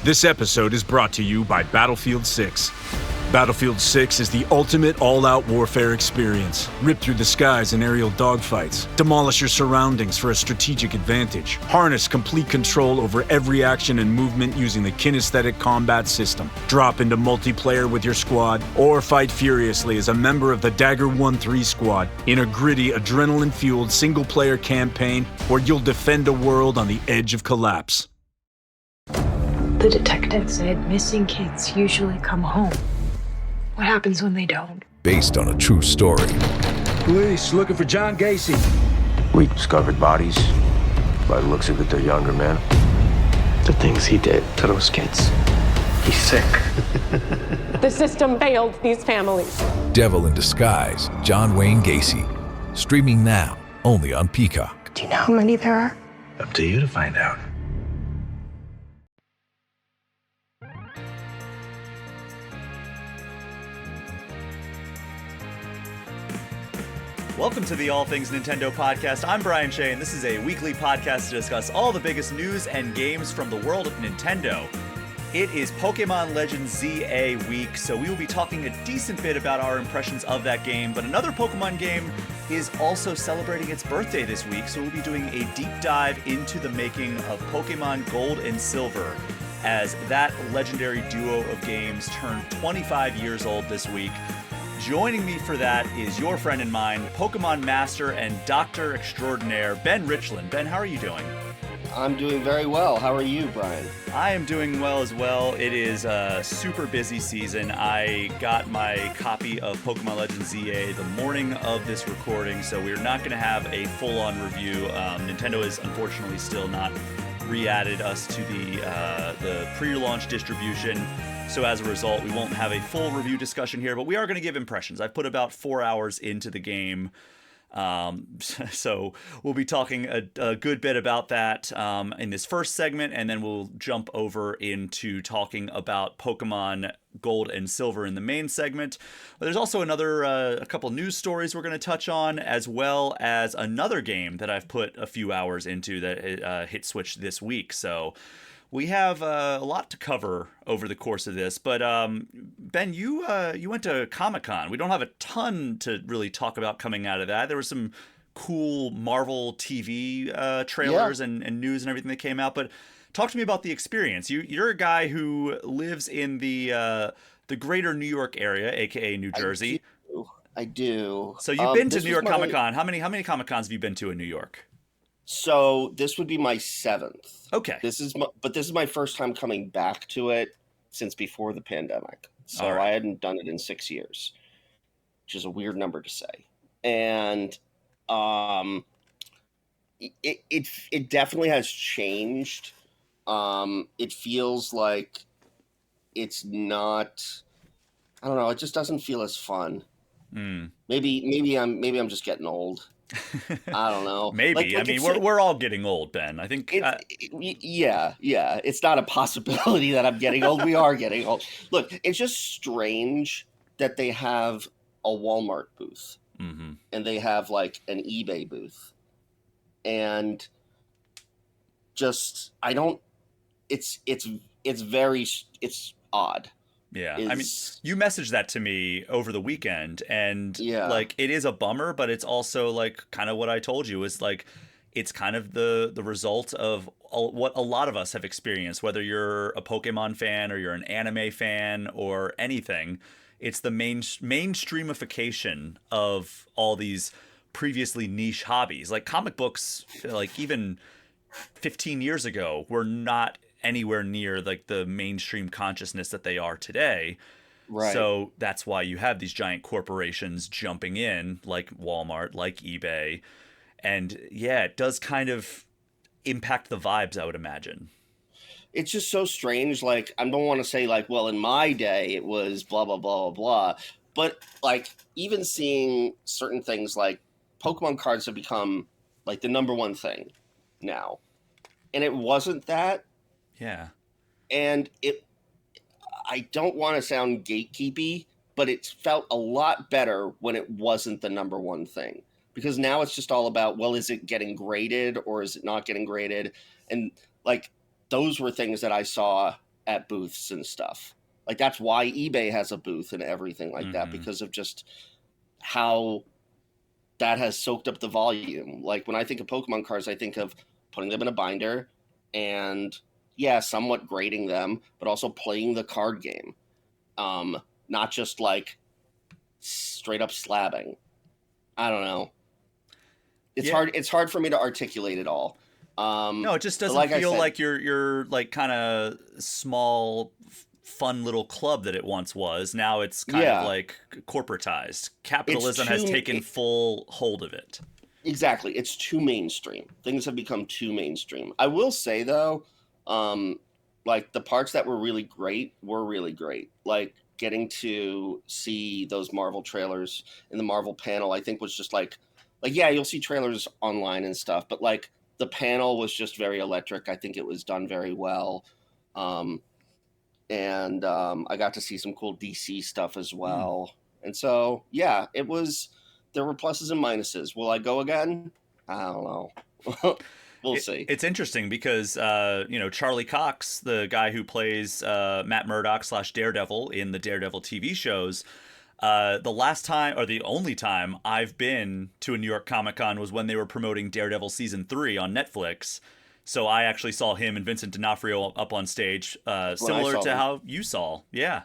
This episode is brought to you by Battlefield 6. Battlefield 6 is the ultimate all-out warfare experience. Rip through the skies in aerial dogfights. Demolish your surroundings for a strategic advantage. Harness complete control over every action and movement using the kinesthetic combat system. Drop into multiplayer with your squad, or fight furiously as a member of the Dagger 1-3 squad in a gritty, adrenaline-fueled single-player campaign where you'll defend a world on the edge of collapse. The detective said missing kids usually come home. What happens when they don't? Based on a true story. Police looking for John Gacy. We discovered bodies. By the looks of it, they're younger men. The things he did to those kids. He's sick. The system failed these families. Devil in Disguise, John Wayne Gacy. Streaming now, only on Peacock. Do you know how many there are? Up to you to find out. Welcome to the All Things Nintendo podcast. I'm Brian Shea, and this is a weekly podcast to discuss all the biggest news and games from the world of Nintendo. It is Pokémon Legends ZA week, so we will be talking a decent bit about our impressions of that game, but another Pokémon game is also celebrating its birthday this week, so we'll be doing a deep dive into the making of Pokémon Gold and Silver, as that legendary duo of games turned 25 years old this week. Joining me for that is your friend and mine, Pokemon Master and Doctor Extraordinaire, Ben Richlin. Ben, how are you doing? I'm doing very well. How are you, Brian? I am doing well as well. It is a super busy season. I got my copy of Pokemon Legends ZA the morning of this recording, so we're not going to have a full-on review. Nintendo is unfortunately still not re-added us to the pre-launch distribution. So as a result, we won't have a full review discussion here, but we are going to give impressions. I've put about 4 hours into the game, so we'll be talking a good bit about that in this first segment, and then we'll jump over into talking about Pokemon Gold and Silver in the main segment. But there's also a couple news stories we're going to touch on, as well as another game that I've put a few hours into that hit Switch this week. So we have a lot to cover over the course of this, but Ben, you went to Comic-Con. We don't have a ton to really talk about coming out of that. There were some cool Marvel TV trailers and news and everything that came out, but talk to me about the experience. You're a guy who lives in the greater New York area, aka New Jersey. I do. So you've been to New York Comic-Con. How many Comic-Cons have you been to in New York? So this would be my 7th. Okay. This is my first time coming back to it since before the pandemic. So right. I hadn't done it in 6 years, which is a weird number to say. And it definitely has changed. It feels like it's not, I don't know, it just doesn't feel as fun. Maybe I'm just getting old. I don't know. Maybe. I mean, we're all getting old, Ben. I think. Yeah. It's not a possibility that I'm getting old. We are getting old. Look, it's just strange that they have a Walmart booth and they have like an eBay booth, and just it's odd. Yeah, I mean, you messaged that to me over the weekend, and like, it is a bummer, but it's also like kind of what I told you is like, it's kind of the result of what a lot of us have experienced, whether you're a Pokemon fan or you're an anime fan or anything. It's the mainstreamification of all these previously niche hobbies. Like comic books, like even 15 years ago, were not anywhere near like the mainstream consciousness that they are today. Right. So that's why you have these giant corporations jumping in, like Walmart, like eBay. And yeah, it does kind of impact the vibes, I would imagine. It's just so strange. Like, I don't want to say like, well, in my day it was blah, blah, blah, blah, blah. But like, even seeing certain things like Pokemon cards have become like the number one thing now. And it wasn't that. Yeah. And I don't want to sound gatekeepy, but it felt a lot better when it wasn't the number one thing. Because now it's just all about, well, is it getting graded or is it not getting graded? And like, those were things that I saw at booths and stuff. Like, that's why eBay has a booth and everything like that, Mm-hmm. because of just how that has soaked up the volume. Like, when I think of Pokemon cards, I think of putting them in a binder and, yeah, somewhat grading them, but also playing the card game. Not just, like, straight up slabbing. I don't know. It's hard. It's hard for me to articulate it all. No, it just doesn't like I feel said, like you're like kind of small, fun little club that it once was. Now it's kind Yeah. of like corporatized. Capitalism has taken full hold of it. Exactly. It's too mainstream. Things have become too mainstream. I will say, though, like, the parts that were really great were really great. Like, getting to see those Marvel trailers in the Marvel panel, I think, was just like, yeah, you'll see trailers online and stuff, but, like, the panel was just very electric. I think it was done very well. And I got to see some cool DC stuff as well. And so, yeah, there were pluses and minuses. Will I go again? I don't know. We'll see. It's interesting because, Charlie Cox, the guy who plays Matt Murdock / Daredevil in the Daredevil TV shows, the last time, or the only time I've been to a New York Comic-Con was when they were promoting Daredevil Season 3 on Netflix. So I actually saw him and Vincent D'Onofrio up on stage, similar to how you saw. Yeah.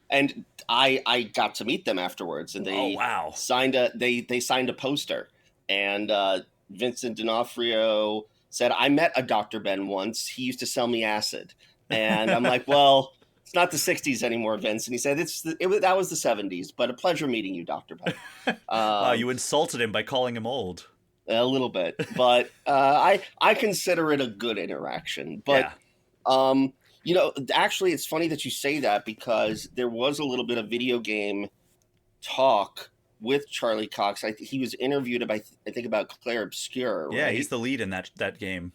And I got to meet them afterwards, and they signed a poster. And Vincent D'Onofrio said, "I met a Dr. Ben once. He used to sell me acid." And I'm like, well, it's not the 60s anymore, Vince. And he said, that was the 70s, but a pleasure meeting you, Dr. Ben. Wow, you insulted him by calling him old. A little bit, but I consider it a good interaction. But actually, it's funny that you say that, because there was a little bit of video game talk with Charlie Cox. He was interviewed about, I think, about Claire Obscure. Right? Yeah, he's the lead in that game.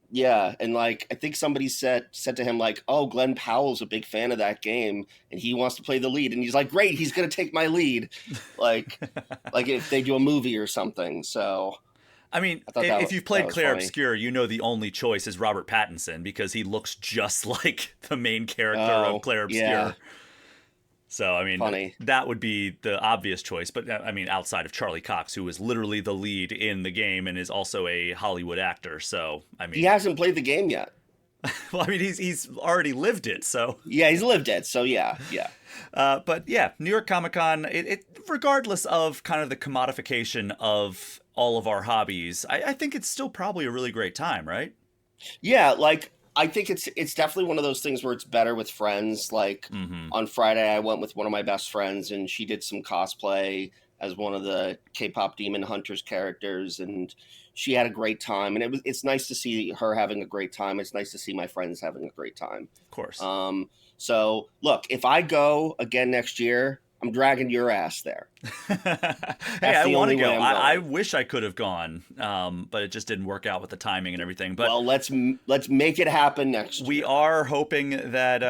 Yeah, and like, I think somebody said to him, like, "Oh, Glenn Powell's a big fan of that game, and he wants to play the lead." And he's like, "Great, he's gonna take my lead," like if they do a movie or something. So. I mean, if you've played Claire Obscure, you know the only choice is Robert Pattinson, because he looks just like the main character of Claire Obscure. Yeah. So, I mean, that would be the obvious choice. But, I mean, outside of Charlie Cox, who is literally the lead in the game and is also a Hollywood actor. So, I mean... He hasn't played the game yet. Well, I mean, he's already lived it, so... Yeah, he's lived it, so yeah. But, yeah, New York Comic-Con, it regardless of kind of the commodification of all of our hobbies, I think it's still probably a really great time, right? Yeah, like, I think it's definitely one of those things where it's better with friends. Like, on Friday, I went with one of my best friends, and she did some cosplay as one of the K-pop Demon Hunters characters, and she had a great time. And it's nice to see her having a great time. It's nice to see my friends having a great time. Of course. So, look, if I go again next year, I'm dragging your ass there. Hey, I want to go. I wish I could have gone, but it just didn't work out with the timing and everything. But well, let's make it happen next year. We are hoping that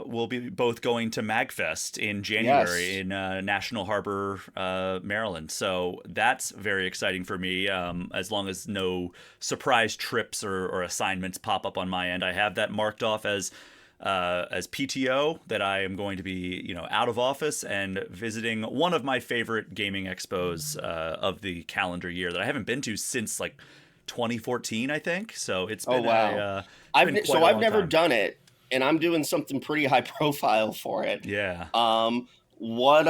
we'll be both going to MAGFest in January in National Harbor, Maryland. So that's very exciting for me. As long as no surprise trips or assignments pop up on my end, I have that marked off as PTO, that I am going to be, out of office and visiting one of my favorite gaming expos of the calendar year that I haven't been to since like 2014, I think. So it's been I've never done it, and I'm doing something pretty high profile for it. Yeah. What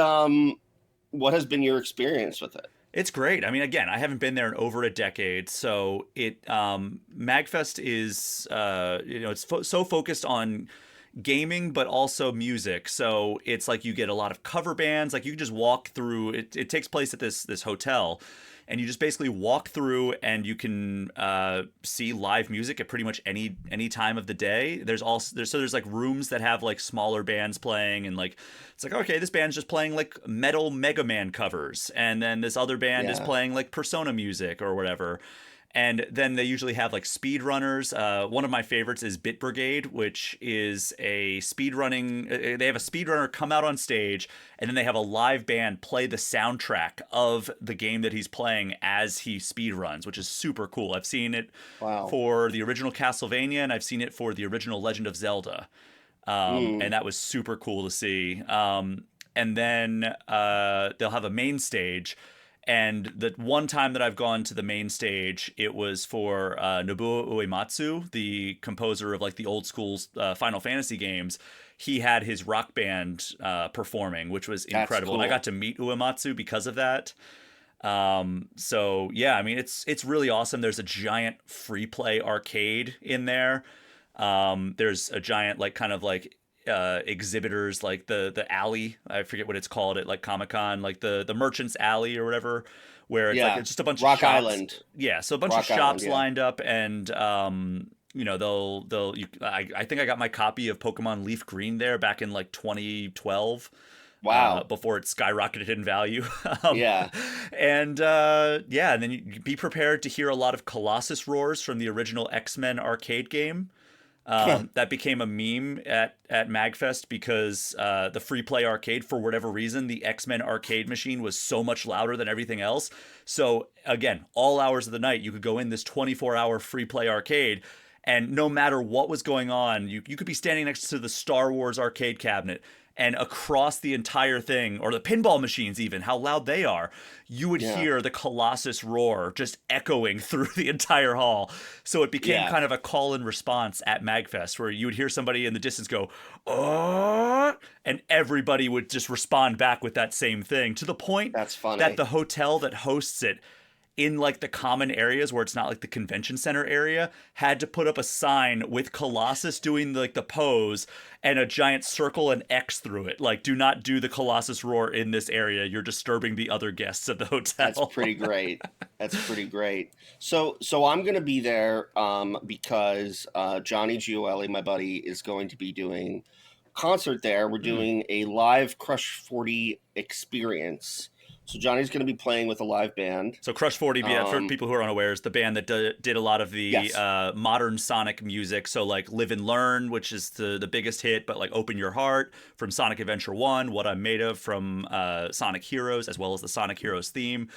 has been your experience with it? It's great. I mean, again, I haven't been there in over a decade, so MAGFest is it's so focused on gaming, but also music. So it's like you get a lot of cover bands. Like, you can just walk through. It takes place at this hotel, and you just basically walk through, and you can see live music at pretty much any time of the day. There's like rooms that have like smaller bands playing, and like it's like, okay, this band's just playing like metal Mega Man covers, and then this other band is playing like Persona music or whatever. And then they usually have like speedrunners. One of my favorites is Bit Brigade, which is a speedrunning. They have a speedrunner come out on stage, and then they have a live band play the soundtrack of the game that he's playing as he speedruns, which is super cool. I've seen it for the original Castlevania, and I've seen it for the original Legend of Zelda. And that was super cool to see. And then they'll have a main stage. And the one time that I've gone to the main stage, it was for Nobuo Uematsu, the composer of like the old school Final Fantasy games. He had his rock band performing, which was incredible. Cool. And I got to meet Uematsu because of that. So yeah, I mean, it's really awesome. There's a giant free play arcade in there. There's a giant like kind of like exhibitors, like the alley, I forget what it's called at like Comic-Con, like the Merchants Alley or whatever, where it's like it's just a bunch Rock of shops. Island. Yeah, so a bunch of shops lined up, and you know, I think I got my copy of Pokemon Leaf Green there back in like 2012. Wow. Before it skyrocketed in value. And then you be prepared to hear a lot of Colossus roars from the original X-Men arcade game. That became a meme at MAGFest because the free play arcade, for whatever reason, the X-Men arcade machine was so much louder than everything else. So again, all hours of the night, you could go in this 24-hour free play arcade, and no matter what was going on, you could be standing next to the Star Wars arcade cabinet, and across the entire thing, or the pinball machines even, how loud they are, you would hear the Colossus roar just echoing through the entire hall. So it became kind of a call and response at MAGFest, where you would hear somebody in the distance go, "Oh," and everybody would just respond back with that same thing, to the point that the hotel that hosts it, in like the common areas where it's not like the convention center area, had to put up a sign with Colossus doing like the pose and a giant circle and X through it. Like, do not do the Colossus roar in this area. You're disturbing the other guests at the hotel. That's pretty great. That's pretty great. So I'm going to be there because Johnny Gioeli, my buddy, is going to be doing a concert there. We're doing a live Crush 40 experience. So Johnny's going to be playing with a live band. So Crush 40, for people who are unaware, is the band that did a lot of the modern Sonic music. So like Live and Learn, which is the biggest hit, but like Open Your Heart from Sonic Adventure 1, What I'm Made Of from Sonic Heroes, as well as the Sonic Heroes theme.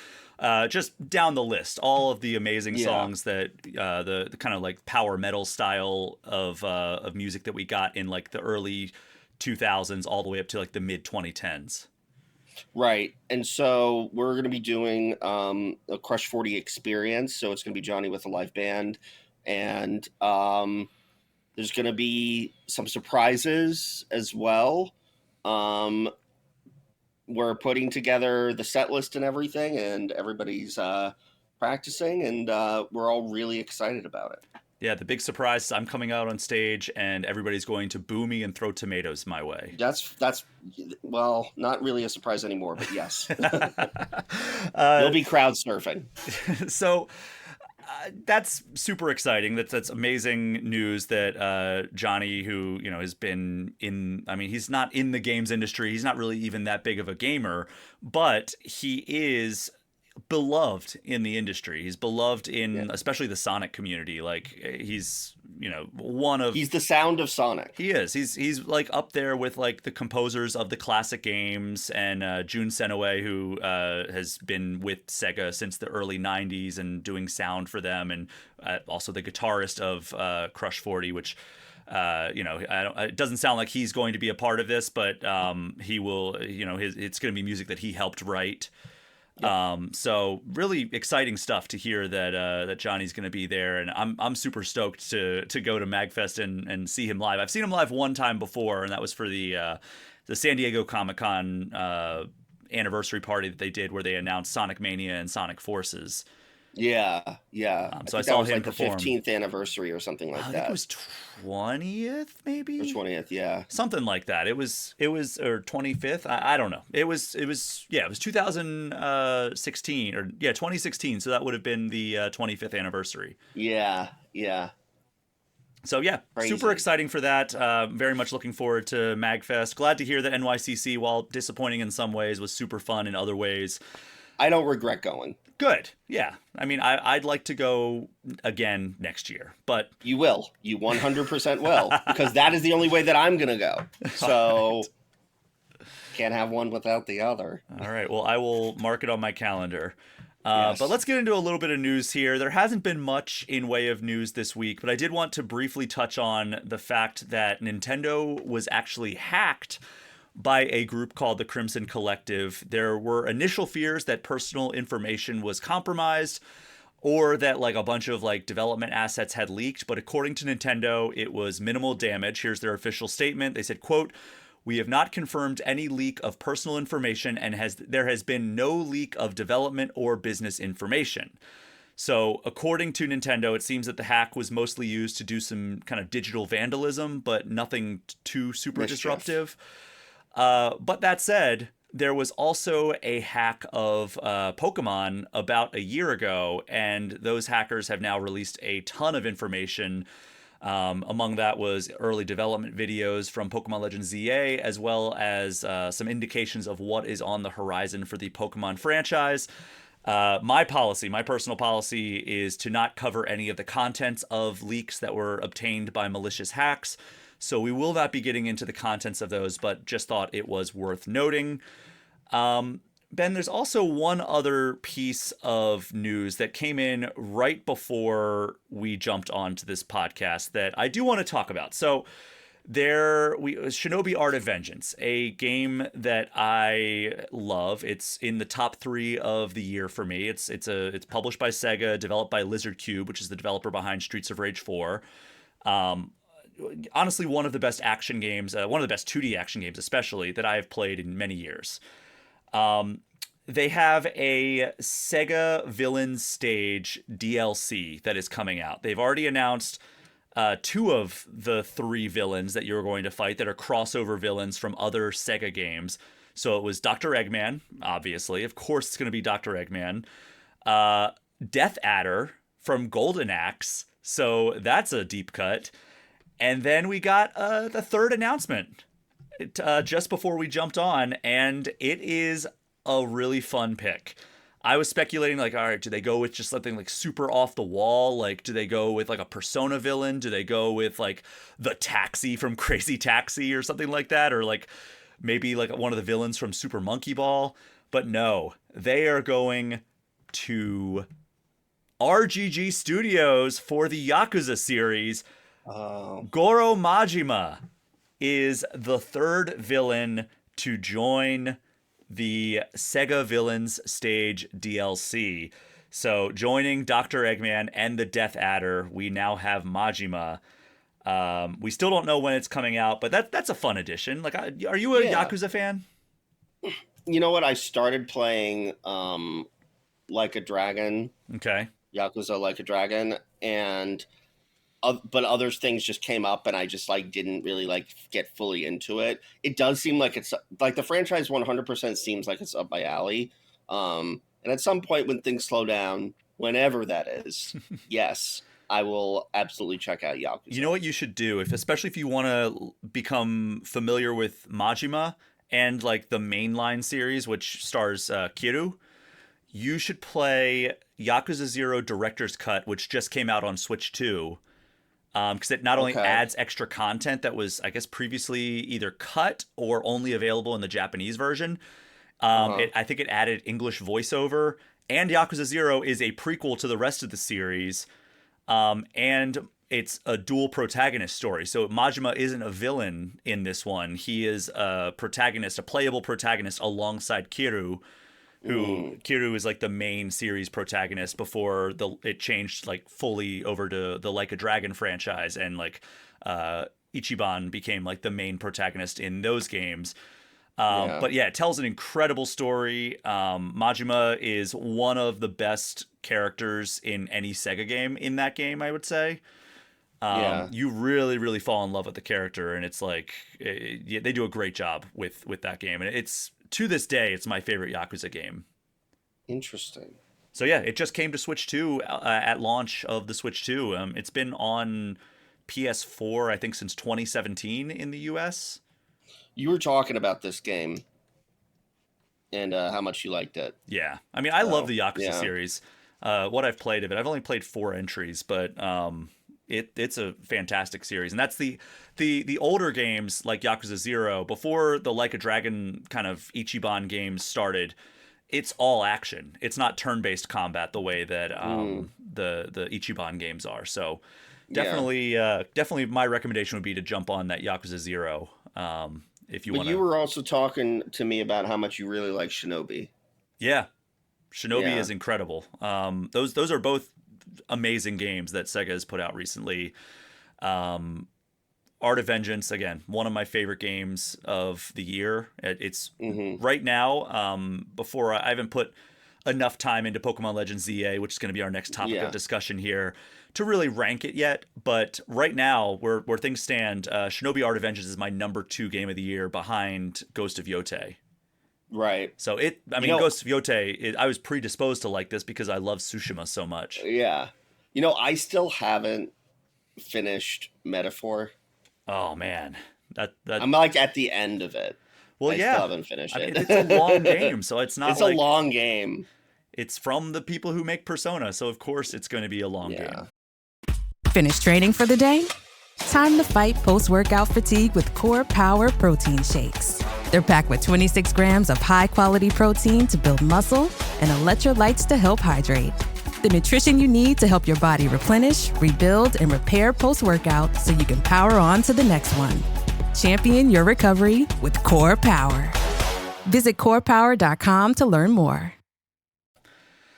Just down the list, all of the amazing songs that the kind of like power metal style of music that we got in like the early 2000s all the way up to like the mid 2010s. Right. And so we're going to be doing a Crush 40 experience. So it's going to be Johnny with a live band. And there's going to be some surprises as well. We're putting together the set list and everything, and everybody's practicing, and we're all really excited about it. Yeah, the big surprise is I'm coming out on stage and everybody's going to boo me and throw tomatoes my way. That's well, not really a surprise anymore, but yes. You'll be crowd surfing. So that's super exciting. That's amazing news that Johnny, who, you know, has been he's not in the games industry. He's not really even that big of a gamer, but he is beloved in the industry. He's beloved in especially the Sonic community. Like he's, you know, he's the sound of Sonic. He is. He's like up there with like the composers of the classic games, and Jun Senoue, who has been with Sega since the early 90s and doing sound for them, and also the guitarist of Crush 40, which it doesn't sound like he's going to be a part of this, but he will, you know, it's going to be music that he helped write. So really exciting stuff to hear that Johnny's going to be there, and I'm super stoked to go to MAGFest and see him live. I've seen him live one time before, and that was for the San Diego Comic-Con anniversary party that they did, where they announced Sonic Mania and Sonic Forces. Yeah. So I saw him perform. The 15th anniversary or something like that. I think it was 20th, maybe. Or 20th, yeah. Something like that. It was or 25th. I don't know. It was 2016 or 2016. So that would have been the 25th anniversary. Yeah. So yeah, crazy. Super exciting for that. Very much looking forward to MAGFest. Glad to hear that NYCC, while disappointing in some ways, was super fun in other ways. I don't regret going. Good. Yeah. I mean, I'd like to go again next year, but you will. You 100% will, because that is the only way that I'm going to go. So can't have one without the other. All right. Well, I will mark it on my calendar. Yes. But let's get into a little bit of news here. There hasn't been much in way of news this week, but I did want to briefly touch on the fact that Nintendo was actually hacked by a group called the Crimson Collective. There were initial fears that personal information was compromised or that like a bunch of like development assets had leaked, but according to Nintendo, it was minimal damage. Here's their official statement. They said, quote, "We have not confirmed any leak of personal information and there has been no leak of development or business information." So according to Nintendo, it seems that the hack was mostly used to do some kind of digital vandalism, but nothing too super disruptive. But that said, there was also a hack of Pokemon about a year ago, and those hackers have now released a ton of information. Among that was early development videos from Pokemon Legends ZA, as well as some indications of what is on the horizon for the Pokemon franchise. My personal policy, is to not cover any of the contents of leaks that were obtained by malicious hacks. So we will not be getting into the contents of those, but just thought it was worth noting. Ben, there's also one other piece of news that came in right before we jumped onto this podcast that I do want to talk about. So Shinobi Art of Vengeance, a game that I love. It's in the top 3 of the year for me. It's published by Sega, developed by Lizard Cube, which is the developer behind Streets of Rage 4. Honestly, one of the best action games, one of the best 2D action games, especially, that I have played in many years. They have a Sega Villains Stage DLC that is coming out. They've already announced 2 of the 3 villains that you're going to fight that are crossover villains from other Sega games. So it was Dr. Eggman, obviously. Of course it's going to be Dr. Eggman. Death Adder from Golden Axe. So that's a deep cut. And then we got the third announcement just before we jumped on, and it is a really fun pick. I was speculating, like, all right, do they go with just something like super off the wall? Like, do they go with like a Persona villain? Do they go with like the Taxi from Crazy Taxi or something like that? Or like maybe like one of the villains from Super Monkey Ball? But no, they are going to RGG Studios for the Yakuza series. Goro Majima is the third villain to join the Sega Villains Stage DLC. So joining Dr. Eggman and the Death Adder, we now have Majima. We still don't know when it's coming out, but that's a fun addition. Like, are you a Yakuza fan? You know what? I started playing Like a Dragon. Okay. Yakuza Like a Dragon, and but other things just came up, and I just like didn't really like get fully into it. It does seem like it's like the franchise 100% seems like it's up my alley. And at some point when things slow down, whenever that is, yes, I will absolutely check out Yakuza. You know what you should do, especially if you want to become familiar with Majima and like the mainline series, which stars Kiryu. You should play Yakuza 0 Director's Cut, which just came out on Switch 2. Because it not only adds extra content that was, I guess, previously either cut or only available in the Japanese version. I think it added English voiceover. And Yakuza 0 is a prequel to the rest of the series. And it's a dual protagonist story. So Majima isn't a villain in this one. He is a protagonist, a playable protagonist alongside Kiryu. Kiryu is like the main series protagonist before it changed like fully over to the Like a Dragon franchise, and like Ichiban became like the main protagonist in those games. But yeah, it tells an incredible story. Majima is one of the best characters in any Sega game in that game, I would say. You really, really fall in love with the character, and it's like they do a great job with that game, and it's to this day it's my favorite Yakuza game. Interesting. So yeah, it just came to Switch 2 at launch of the Switch 2. It's been on PS4 I think since 2017 in the US. You were talking about this game and how much you liked it. Yeah, I mean I love the Yakuza series. What I've played of it, I've only played 4 entries, but it's a fantastic series, and that's the older games like Yakuza 0 before the Like a Dragon kind of Ichiban games started. it's all action. It's not turn-based combat the way that the Ichiban games are. So definitely my recommendation would be to jump on that Yakuza 0 if you want. But you were also talking to me about how much you really like Shinobi. Yeah. Shinobi is incredible. Those are both amazing games that Sega has put out recently. Art of Vengeance, again, one of my favorite games of the year. It's right now, before I haven't put enough time into Pokemon Legends ZA, which is going to be our next topic of discussion here, to really rank it yet. But right now, where things stand, Shinobi Art of Vengeance is my number 2 game of the year behind Ghost of Yotei. Right. So Ghost of Yotei, I was predisposed to like this because I love Tsushima so much. Yeah. I still haven't finished Metaphor. Oh man, that I'm like at the end of it. Well, I still haven't finished it. It's a long game, so it's not. It's a long game. It's from the people who make Persona, so of course it's going to be a long game. Finish training for the day? Time to fight post-workout fatigue with Core Power Protein Shakes. They're packed with 26 grams of high-quality protein to build muscle and electrolytes to help hydrate. The nutrition you need to help your body replenish, rebuild, and repair post-workout so you can power on to the next one. Champion your recovery with Core Power. Visit corepower.com to learn more.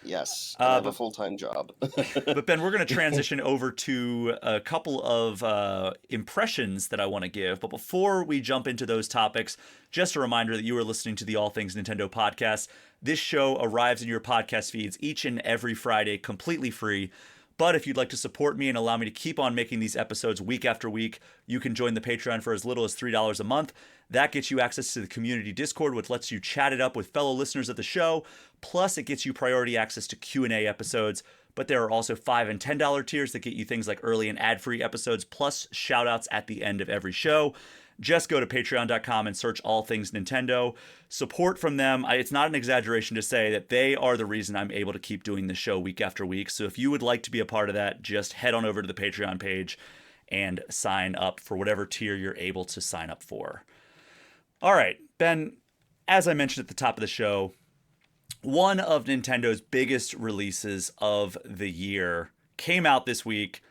Yes, I have a full-time job. But Ben, we're going to transition over to a couple of impressions that I want to give. But before we jump into those topics, just a reminder that you are listening to the All Things Nintendo podcast. This show arrives in your podcast feeds each and every Friday, completely free. But if you'd like to support me and allow me to keep on making these episodes week after week, you can join the Patreon for as little as $3 a month. That gets you access to the community Discord, which lets you chat it up with fellow listeners of the show. Plus, it gets you priority access to Q&A episodes. But there are also $5 and $10 tiers that get you things like early and ad-free episodes, plus shout-outs at the end of every show. Just go to patreon.com and search All Things Nintendo. Support from them, it's not an exaggeration to say that they are the reason I'm able to keep doing the show week after week. So if you would like to be a part of that, just head on over to the Patreon page and sign up for whatever tier you're able to sign up for. All right, Ben, as I mentioned at the top of the show, one of Nintendo's biggest releases of the year came out this week,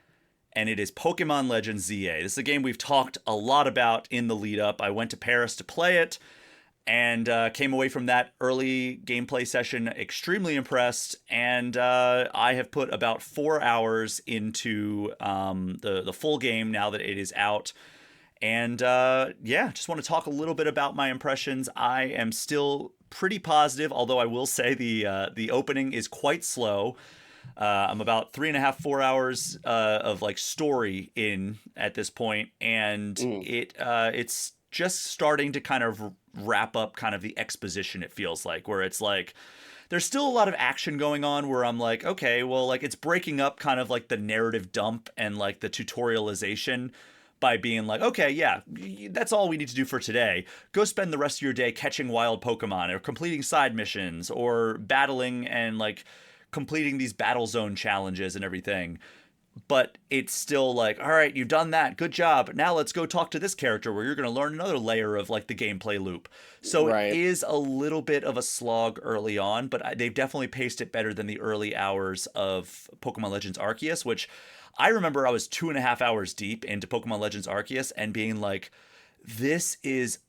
and it is Pokémon Legends ZA. This is a game we've talked a lot about in the lead up. I went to Paris to play it and came away from that early gameplay session extremely impressed. And I have put about 4 hours into the full game now that it is out. And just want to talk a little bit about my impressions. I am still pretty positive, although I will say the opening is quite slow. I'm about 3.5, 4 hours of like story in at this point, and it's just starting to kind of wrap up kind of the exposition. It feels like where it's like there's still a lot of action going on where I'm like, okay, well, like it's breaking up kind of like the narrative dump and like the tutorialization by being like, okay, yeah, that's all we need to do for today. Go spend the rest of your day catching wild Pokemon or completing side missions or battling and like completing these battle zone challenges and everything. But it's still like, all right, you've done that. Good job. Now let's go talk to this character where you're going to learn another layer of like the gameplay loop. So It is a little bit of a slog early on, but they've definitely paced it better than the early hours of Pokemon Legends Arceus, which I remember I was 2.5 hours deep into Pokemon Legends Arceus and being like, this is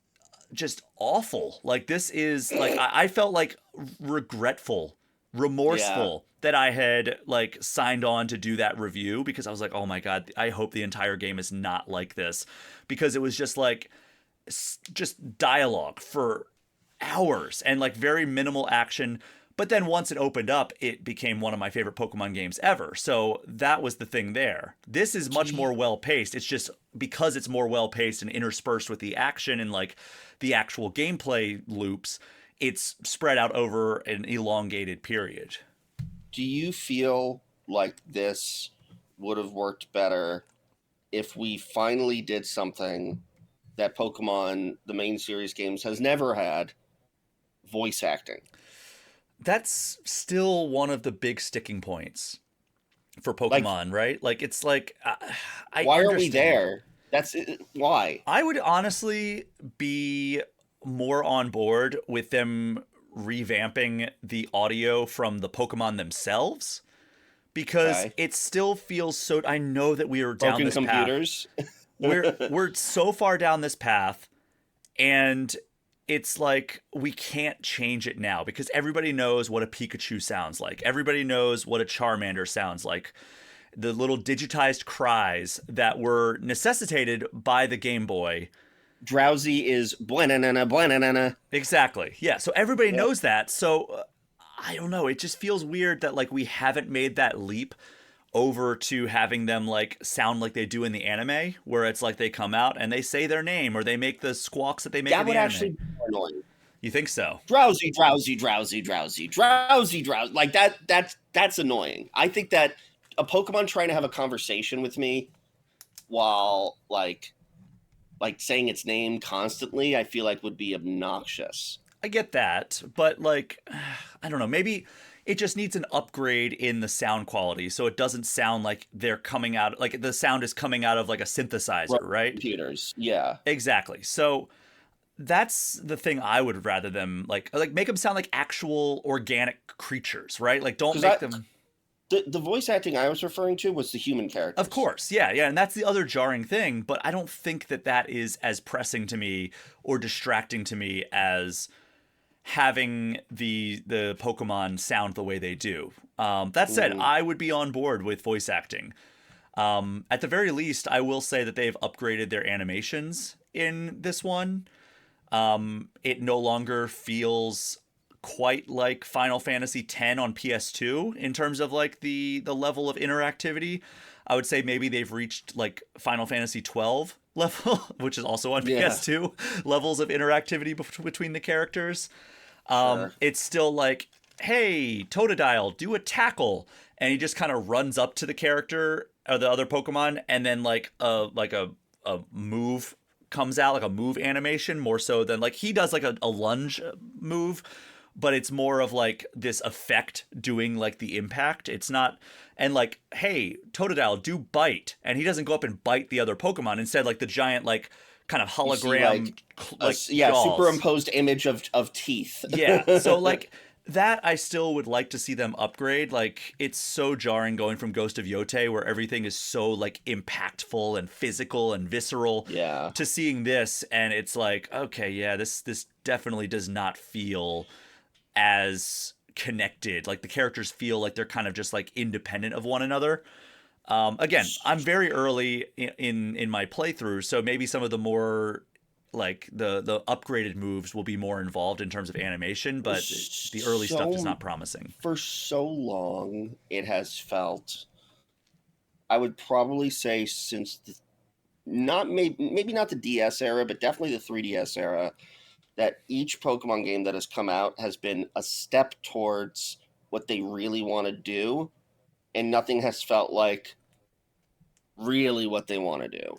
just awful. Like this is like, I felt like regretful, remorseful that I had like signed on to do that review because I was like, oh my God, I hope the entire game is not like this, because it was just like just dialogue for hours and like very minimal action. But then once it opened up, it became one of my favorite Pokemon games ever. So that was the thing there. This is much more well-paced. It's just because it's more well-paced and interspersed with the action and like the actual gameplay loops, it's spread out over an elongated period. Do you feel like this would have worked better if we finally did something that Pokemon, the main series games, has never had? Voice acting. That's still one of the big sticking points for Pokemon, right? Like, it's like, why are we there? That's why. I would honestly be more on board with them revamping the audio from the Pokemon themselves, because it still feels so. I know that we are down this computers. path. We're so far down this path, and it's like we can't change it now because everybody knows what a Pikachu sounds like. Everybody knows what a Charmander sounds like. The little digitized cries that were necessitated by the Game Boy. Drowsy is blananana, blananana. Exactly. Yeah. So everybody knows that. So I don't know. It just feels weird that like we haven't made that leap over to having them like sound like they do in the anime, where it's like they come out and they say their name or they make the squawks that they make in the anime. That would actually be more annoying. You think so? Drowsy, drowsy, drowsy, drowsy, drowsy, drowsy. Like that's annoying. I think that a Pokemon trying to have a conversation with me while like saying its name constantly, I feel like would be obnoxious. I get that, but like, I don't know, maybe it just needs an upgrade in the sound quality so it doesn't sound like they're coming out, like the sound is coming out of like a synthesizer, right? Computers, yeah. Exactly. So that's the thing I would rather them, like make them sound like actual organic creatures, right? Like don't make them... The voice acting I was referring to was the human characters. Of course, yeah, and that's the other jarring thing, but I don't think that is as pressing to me or distracting to me as having the Pokemon sound the way they do. That said, I would be on board with voice acting. At the very least, I will say that they've upgraded their animations in this one. It no longer feels quite like Final Fantasy X on PS2 in terms of like the level of interactivity. I would say maybe they've reached like Final Fantasy 12 level, which is also on PS2, levels of interactivity between the characters. Sure. It's still like, hey, Totodile, do a tackle, and he just kind of runs up to the character or the other Pokemon, and then like a move comes out, like a move animation, more so than like he does like a lunge move. But it's more of like this effect doing like the impact. It's not, and like, hey, Totodile, do bite. And he doesn't go up and bite the other Pokemon. Instead, like the giant, like kind of hologram, superimposed image of teeth. Yeah. So like that, I still would like to see them upgrade. Like it's so jarring going from Ghost of Yote, where everything is so like impactful and physical and visceral, to seeing this. And it's like, okay, yeah, this definitely does not feel as connected. Like the characters feel like they're kind of just like independent of one another. Again, I'm very early in my playthrough, so maybe some of the more like the upgraded moves will be more involved in terms of animation, but the early stuff is not promising. For so long, it has felt, I would probably say since maybe not the DS era, but definitely the 3DS era, that each Pokemon game that has come out has been a step towards what they really want to do, and nothing has felt like really what they want to do.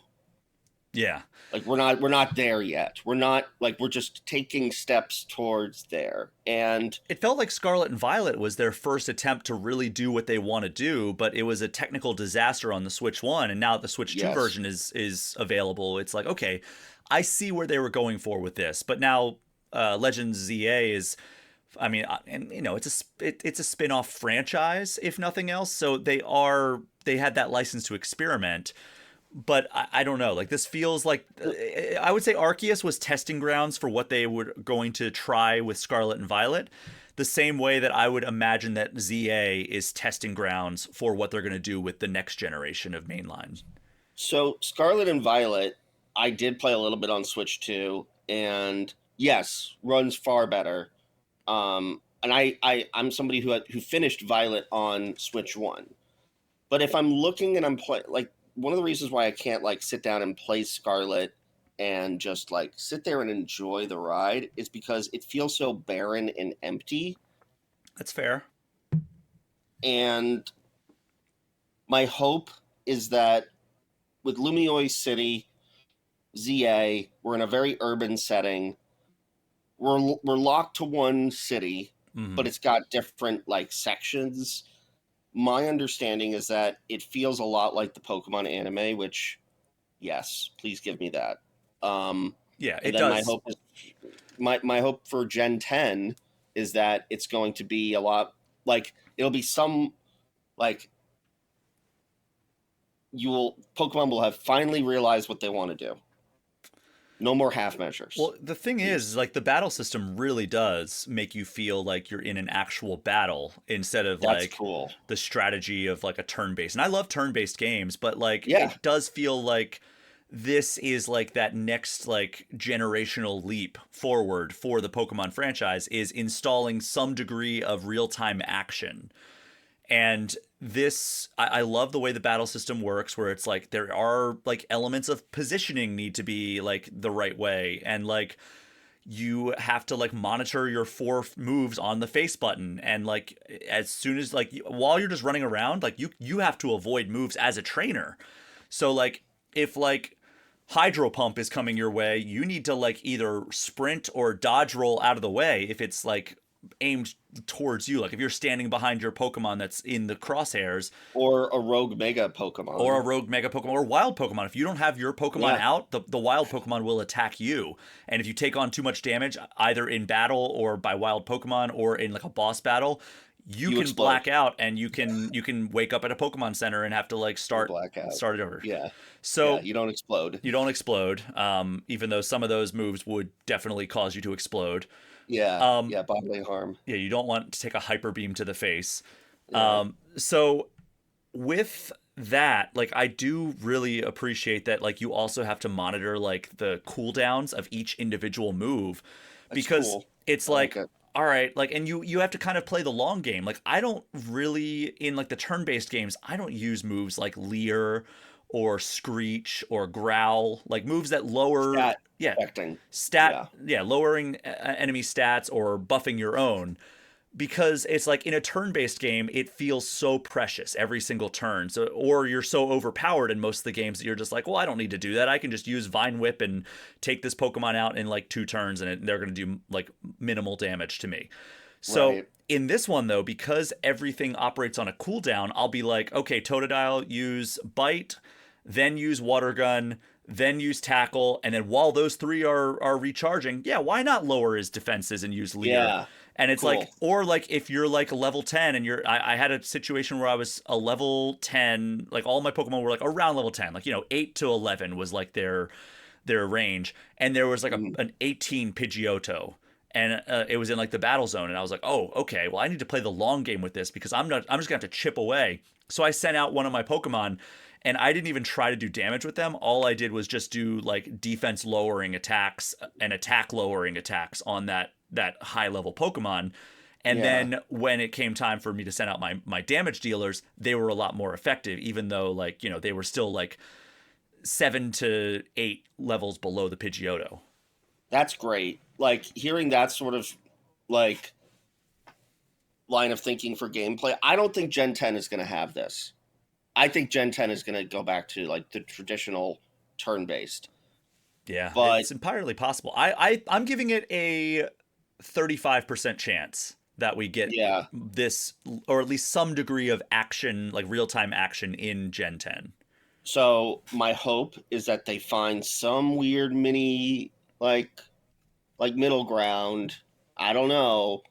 Yeah. Like we're not there yet. We're just taking steps towards there. And it felt like Scarlet and Violet was their first attempt to really do what they want to do, but it was a technical disaster on the Switch 1, and now the Switch 2 version is available. It's like, okay, I see where they were going for with this, but now Legends ZA is, I mean, and you know, it's a spin-off franchise if nothing else. So they had that license to experiment, but I don't know. Like this feels like I would say Arceus was testing grounds for what they were going to try with Scarlet and Violet, the same way that I would imagine that ZA is testing grounds for what they're going to do with the next generation of mainline. So Scarlet and Violet, I did play a little bit on Switch 2, and yes, runs far better. And I'm somebody who finished Violet on Switch 1. But if I'm looking and I'm playing, like, one of the reasons why I can't like sit down and play Scarlet and just like sit there and enjoy the ride is because it feels so barren and empty. That's fair. And my hope is that with Lumiose City, ZA, we're in a very urban setting. We're locked to one city, but it's got different like sections. My understanding is that it feels a lot like the Pokemon anime, which, yes, please give me that. Yeah, it does. My hope for Gen 10 is that it's going to be a lot like it'll be some like Pokemon will have finally realized what they want to do. No more half measures. Well, the thing is, like, the battle system really does make you feel like you're in an actual battle instead of That's like cool. the strategy of like a turn-based. And I love turn-based games, but like Yeah. it does feel like this is like that next like generational leap forward for the Pokemon franchise is installing some degree of real-time action. And this, I love the way the battle system works, where it's like there are like elements of positioning need to be like the right way, and like you have to like monitor your 4 moves on the face button, and like as soon as like while you're just running around, like you have to avoid moves as a trainer. So like if like Hydro Pump is coming your way, you need to like either sprint or dodge roll out of the way if it's like aimed towards you, like if you're standing behind your Pokemon that's in the crosshairs, or a rogue mega Pokemon, or wild Pokemon. If you don't have your Pokemon out, the wild Pokemon will attack you, and if you take on too much damage either in battle or by wild Pokemon or in like a boss battle, you can explode. black out, and you can wake up at a Pokemon Center and have to like start it over. So you don't explode. Even though some of those moves would definitely cause you to explode. Bodily harm. Yeah, you don't want to take a hyper beam to the face. Yeah. So with that, like I do really appreciate that like you also have to monitor like the cooldowns of each individual move. That's because cool. it's like all right, like, and you have to kind of play the long game. Like I don't really, in like the turn-based games, I don't use moves like Leer or Screech or Growl, like moves that lower lowering enemy stats or buffing your own, because it's like in a turn-based game it feels so precious every single turn, so or you're so overpowered in most of the games that you're just like, well, I don't need to do that, I can just use Vine Whip and take this Pokemon out in like 2 turns and they're going to do like minimal damage to me. So in this one though, because everything operates on a cooldown, I'll be like, okay, Totodile, use Bite, then use Water Gun, then use Tackle, and then while those 3 are recharging, why not lower his defenses and use Leer? Yeah. And it's like, or like if you're like a level 10 and I had a situation where I was a level 10, like all my Pokemon were like around level 10, like, 8 to 11 was like their range. And there was like an 18 Pidgeotto, and it was in like the battle zone. And I was like, oh, okay, well I need to play the long game with this because I'm just gonna have to chip away. So I sent out one of my Pokemon, and I didn't even try to do damage with them. All I did was just do like defense lowering attacks and attack lowering attacks on that high level Pokemon. And then when it came time for me to send out my damage dealers, they were a lot more effective, even though like, they were still like 7 to 8 levels below the Pidgeotto. That's great. Like hearing that sort of like line of thinking for gameplay. I don't think Gen 10 is going to have this. I think Gen 10 is going to go back to like the traditional turn-based. Yeah, but it's entirely possible. I'm giving it a 35% chance that we get this, or at least some degree of action, like real-time action in Gen 10. So my hope is that they find some weird mini like middle ground. I don't know,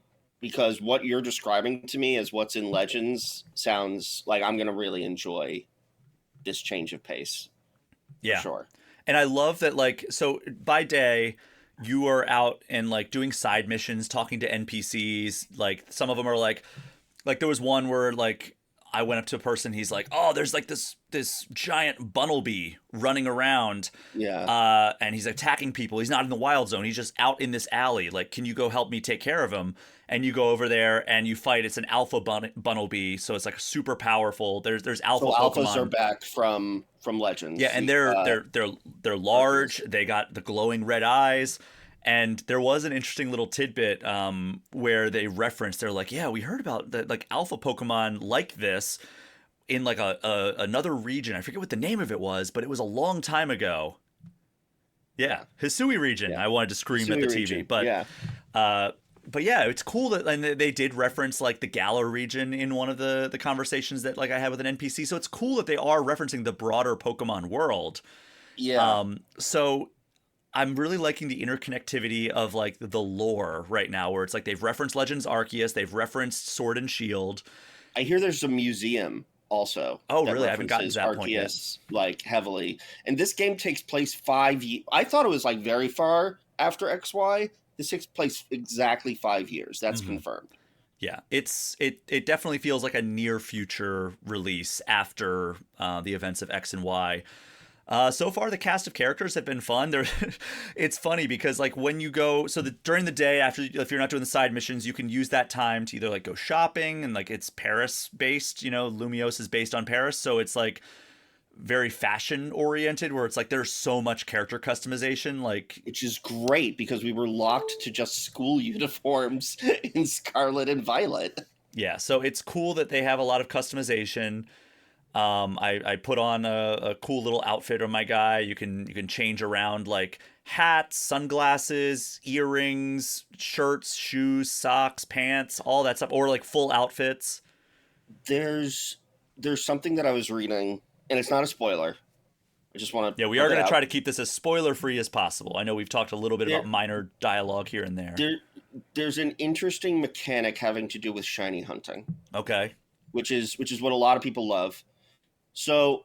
because what you're describing to me as what's in Legends sounds like I'm going to really enjoy this change of pace. Yeah, for sure. And I love that, like, so by day you are out and like doing side missions, talking to NPCs. Like some of them are like there was one where like I went up to a person, he's like, oh, there's like this giant Bunnelby running around. Yeah. And he's attacking people. He's not in the wild zone. He's just out in this alley. Like, can you go help me take care of him? And you go over there and you fight. It's an alpha Bunnelby, so it's like super powerful. There's alpha Pokemon. Alphas are back from Legends. Yeah, and they're large. They got the glowing red eyes. And there was an interesting little tidbit where they referenced, they're like, yeah, we heard about the like alpha Pokemon like this in like another region. I forget what the name of it was, but it was a long time ago. Yeah, Hisui region. Yeah. I wanted to scream Hisui at the TV, region. But yeah, it's cool that, and they did reference like the Galar region in one of the conversations that like I had with an NPC. So it's cool that they are referencing the broader Pokemon world. Yeah. So I'm really liking the interconnectivity of like the lore right now, where it's like they've referenced Legends Arceus, they've referenced Sword and Shield. I hear there's a museum also. Oh, that really? I haven't gotten to that references point yet. Arceus, like heavily. And this game takes place 5 years. I thought it was like very far after XY. This takes place exactly 5 years. That's confirmed. Yeah, it definitely feels like a near future release after the events of X and Y. So far, the cast of characters have been fun. It's funny because like when you go, during the day after, if you're not doing the side missions, you can use that time to either like go shopping, and like it's Paris based. Lumiose is based on Paris, so it's like very fashion oriented, where it's like there's so much character customization, which is great because we were locked to just school uniforms in Scarlet and Violet. Yeah, so it's cool that they have a lot of customization. I put on a cool little outfit on my guy. You can change around like hats, sunglasses, earrings, shirts, shoes, socks, pants, all that stuff, or like full outfits. There's something that I was reading, and it's not a spoiler. I just want to. Yeah, we are going to try to keep this as spoiler free as possible. I know we've talked a little bit about minor dialogue here and there. There's an interesting mechanic having to do with shiny hunting. Okay. Which is what a lot of people love. So,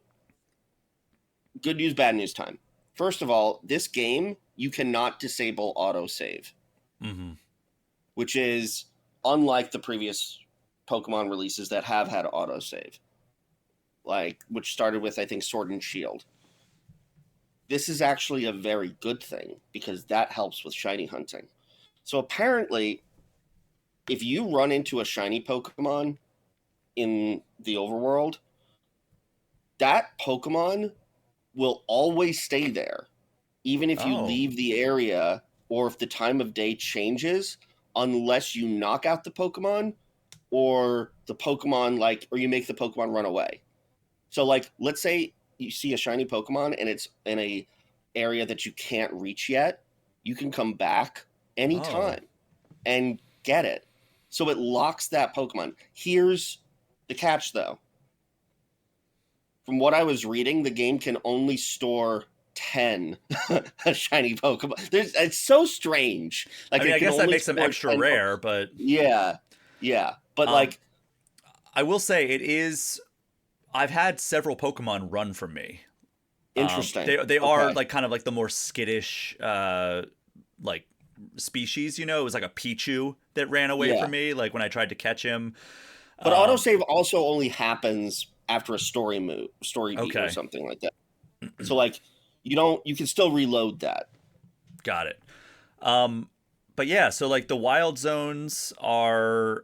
good news, bad news time. First of all, this game, you cannot disable autosave. Mm-hmm. Which is unlike the previous Pokemon releases that have had autosave. Which started with, I think, Sword and Shield. This is actually a very good thing, because that helps with shiny hunting. So apparently, if you run into a shiny Pokemon in the overworld, that Pokemon will always stay there, even if you leave the area or if the time of day changes, unless you knock out the Pokemon or the Pokemon, or you make the Pokemon run away. So, let's say you see a shiny Pokemon and it's in a area that you can't reach yet, you can come back anytime and get it. So it locks that Pokemon. Here's the catch, though. From what I was reading, the game can only store 10 shiny Pokemon. It's so strange. I guess that makes them extra rare, but... Yeah. But, I will say it is... I've had several Pokemon run from me. Interesting. They are, kind of like the more skittish, species, It was like a Pichu that ran away from me, when I tried to catch him. But autosave also only happens after a story beat or something like that. So you can still reload that. Got it. But yeah, so the wild zones are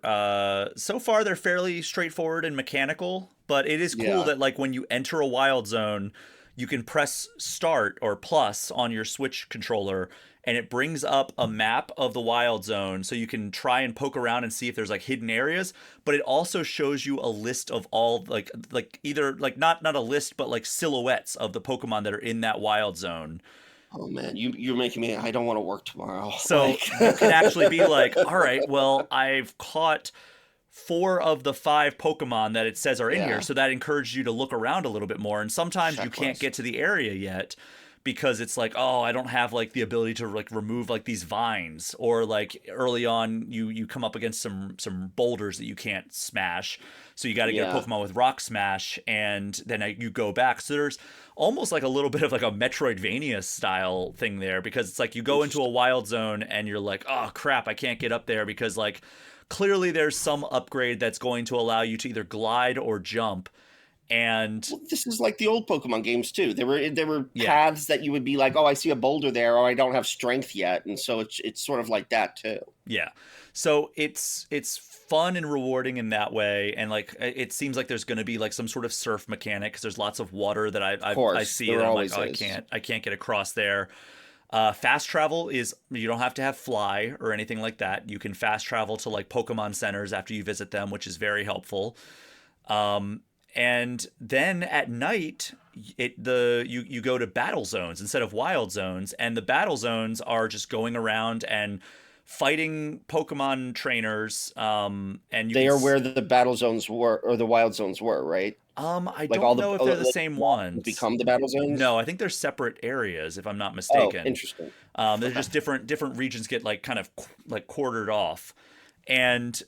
so far they're fairly straightforward and mechanical, but it is cool that when you enter a wild zone, you can press start or plus on your Switch controller, and it brings up a map of the wild zone, so you can try and poke around and see if there's hidden areas. But it also shows you a list of all either not a list, but silhouettes of the Pokemon that are in that wild zone. Oh man, you're making me. I don't want to work tomorrow. So you can actually be all right, well, I've caught 4 of the 5 Pokemon that it says are in here, so that encourages you to look around a little bit more. And sometimes you can't get to the area yet, because it's I don't have the ability to remove these vines, or early on you come up against some boulders that you can't smash, so you got to get a Pokemon with Rock Smash, and then you go back. So there's almost a little bit of a Metroidvania style thing there, because it's you go into a wild zone and you're oh crap, I can't get up there, because clearly there's some upgrade that's going to allow you to either glide or jump. And this is the old Pokemon games too. There were paths that you would be oh, I see a boulder there, or I don't have strength yet, and so it's sort of like that too. Yeah, so it's fun and rewarding in that way, and it seems there's going to be some sort of surf mechanic, because there's lots of water that I see, and I'm I can't get across there. Fast travel is, you don't have to have fly or anything like that. You can fast travel to Pokemon centers after you visit them, which is very helpful. And then at night, you go to battle zones instead of wild zones, and the battle zones are just going around and fighting Pokemon trainers. And they are where the battle zones were, or the wild zones were, right? I Like don't know if they're the like, same ones. become the battle zones? No, I think they're separate areas, if I'm not Oh, mistaken. interesting. They're just different regions get like kind of like quartered off, and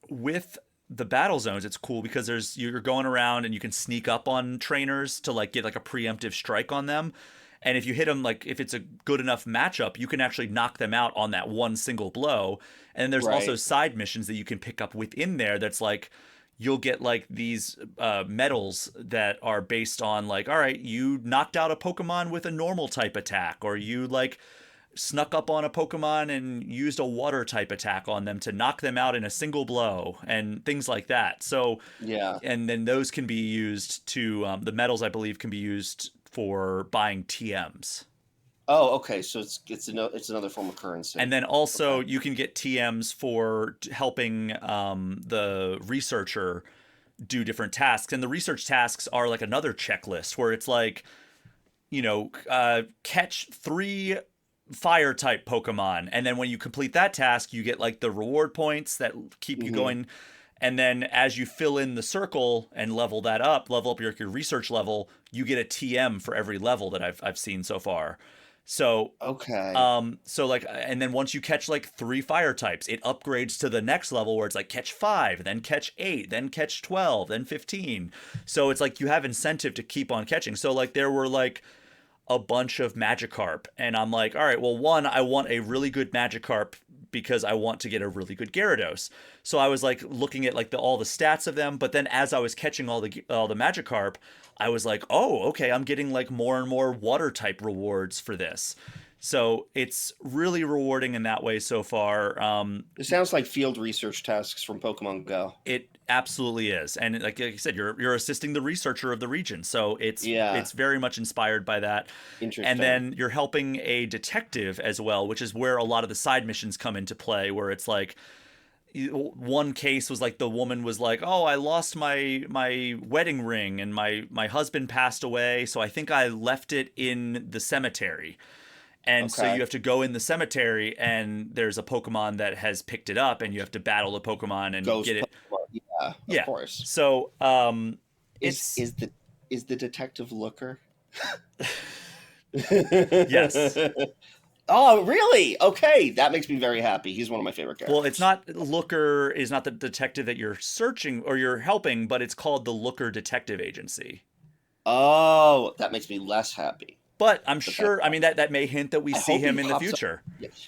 with the battle zones, it's cool because you're going around and you can sneak up on trainers to like get like a preemptive strike on them. And if you hit them, like if it's a good enough matchup, you can actually knock them out on that one single blow. And there's also side missions that you can pick up within there. That's like you'll get like these medals that are based on like, all right, you knocked out a Pokemon with a normal type attack, or you like snuck up on a Pokemon and used a water type attack on them to knock them out in a single blow and things like that. So yeah, and then those can be used to the medals, I believe, can be used for buying TMs. Oh, okay. So it's another form of currency. And then also you can get TMs for helping the researcher do different tasks. And the research tasks are like another checklist where it's like, catch 3 fire type Pokemon. And then when you complete that task, you get like the reward points that keep you going. And then as you fill in the circle and level up your research level, you get a TM for every level that I've seen so far. So so like, and then once you catch like 3 fire types, it upgrades to the next level where it's like catch 5, then catch 8, then catch 12, then 15. So it's like you have incentive to keep on catching. So like there were like a bunch of Magikarp, and I'm like, all right, well, one, I want a really good Magikarp because I want to get a really good Gyarados. So I was like looking at like all the stats of them, but then as I was catching all the Magikarp, I was like, oh, okay, I'm getting like more and more water type rewards for this. So it's really rewarding in that way so far. It sounds like field research tasks from Pokemon Go. It absolutely is, and like you said, you're assisting the researcher of the region, so it's very much inspired by that. Interesting. And then you're helping a detective as well, which is where a lot of the side missions come into play, where it's like one case was like the woman was like, oh, I lost my wedding ring and my husband passed away, so I think I left it in the cemetery. And so you have to go in the cemetery, and there's a Pokemon that has picked it up, and you have to battle the Pokemon and get it. Pokemon. Yeah, of course. So is the detective Looker? Yes. Oh, really? Okay, that makes me very happy. He's one of my favorite characters. Well, it's not Looker is not the detective that you're searching or you're helping, but it's called the Looker Detective Agency. Oh, that makes me less happy. But I'm sure, I mean, that may hint that we see him in the future.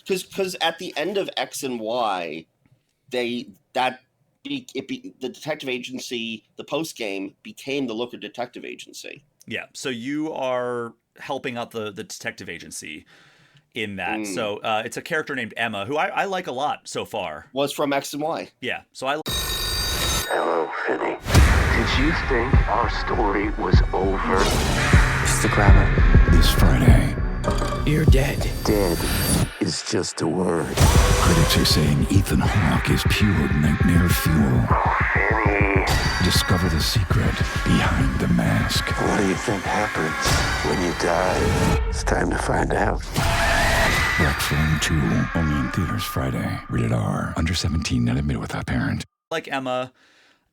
Because at the end of X and Y, the detective agency, the post game became the Looker Detective Agency. Yeah, so you are helping out the detective agency in that. So it's a character named Emma, who I like a lot so far. Was from X and Y. Yeah, so I. Hello, Finny. Did you think our story was over? It's the grammar. This Friday, You're dead. Dead is just a word. critics are saying Ethan Hawke is pure nightmare fuel. Finny. Discover the secret behind the mask. What do you think happens when you die? It's time to find out. Black Phone 2, only in theaters Friday. Rated R, under 17, not admitted without parent. Like Emma.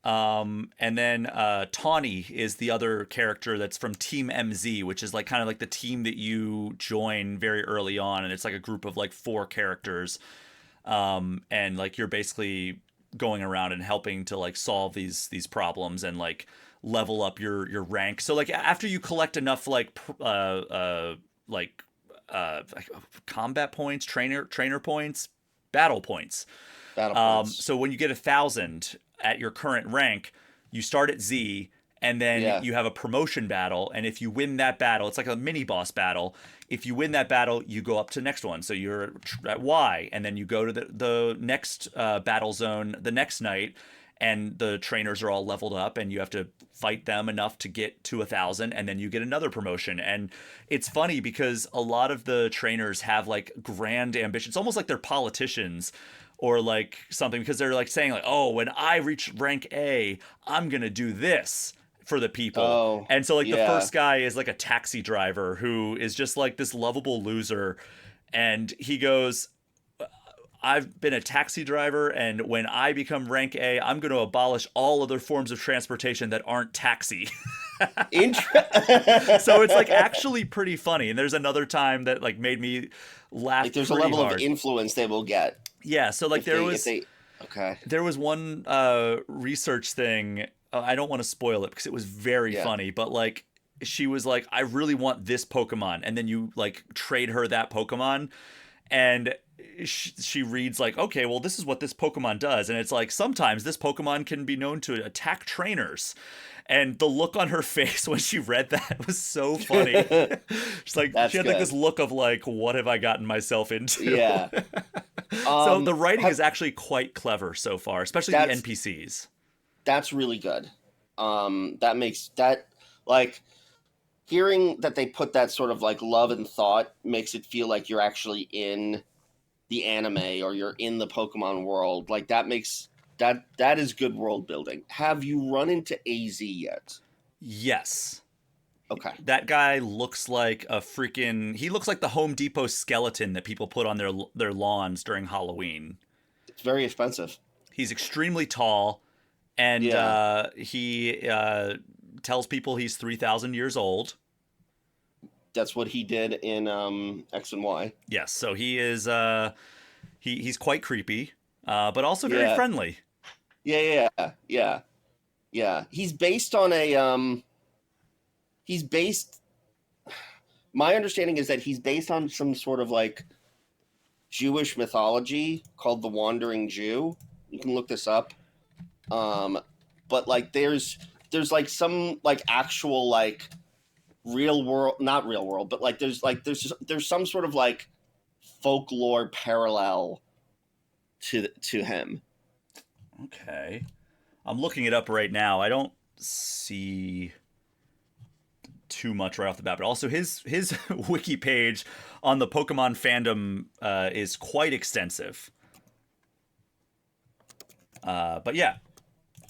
And then Tawny is the other character that's from Team MZ, which is like kind of like the team that you join very early on, and it's like a group of like 4 characters, and like you're basically going around and helping to like solve these problems and like level up your rank. So like after you collect enough like combat points, trainer points, battle points. So when you get 1,000 at your current rank, you start at Z, and then you have a promotion battle. And if you win that battle, it's like a mini boss battle. If you win that battle, you go up to the next one. So you're at Y, and then you go to the next battle zone the next night, and the trainers are all leveled up, and you have to fight them enough to get to 1,000, and then you get another promotion. And it's funny because a lot of the trainers have like grand ambitions, almost like they're politicians or like something, because they're like saying like, oh, when I reach rank A, I'm gonna do this for the people. Oh, and so like the first guy is like a taxi driver who is just like this lovable loser, and he goes, I've been a taxi driver, and when I become rank A, I'm going to abolish all other forms of transportation that aren't taxi. So it's like actually pretty funny. And there's another time that like made me laugh. Like there's a level of influence they will get. Yeah. So like okay. There was one research thing. I don't want to spoil it because it was very funny, but like she was like, I really want this Pokemon. And then you like trade her that Pokemon, and she reads like, okay, well, this is what this Pokemon does. And it's like, sometimes this Pokemon can be known to attack trainers. And the look on her face when she read that was so funny. She's like, she had like this look of like, what have I gotten myself into? Yeah. So the writing is actually quite clever so far, especially the NPCs. That's really good. That makes that like hearing that they put that sort of like love and thought makes it feel like you're actually in the anime or you're in the Pokemon world. Like that makes that is good world building. Have you run into AZ yet? Yes. Okay. That guy looks like he looks like the Home Depot skeleton that people put on their lawns during Halloween. It's very expensive. He's extremely tall, and he tells people he's 3,000 years old. That's what he did in X and Y. Yes, so he is he's quite creepy, but also very friendly. Yeah. He's based on a my understanding is that he's based on some sort of like Jewish mythology called the Wandering Jew. You can look this up. But like there's like some like actual like real world, not real world, but like there's some sort of like folklore parallel to him. Okay. I'm looking it up right now. I don't see too much right off the bat, but also his wiki page on the Pokemon fandom is quite extensive. But yeah,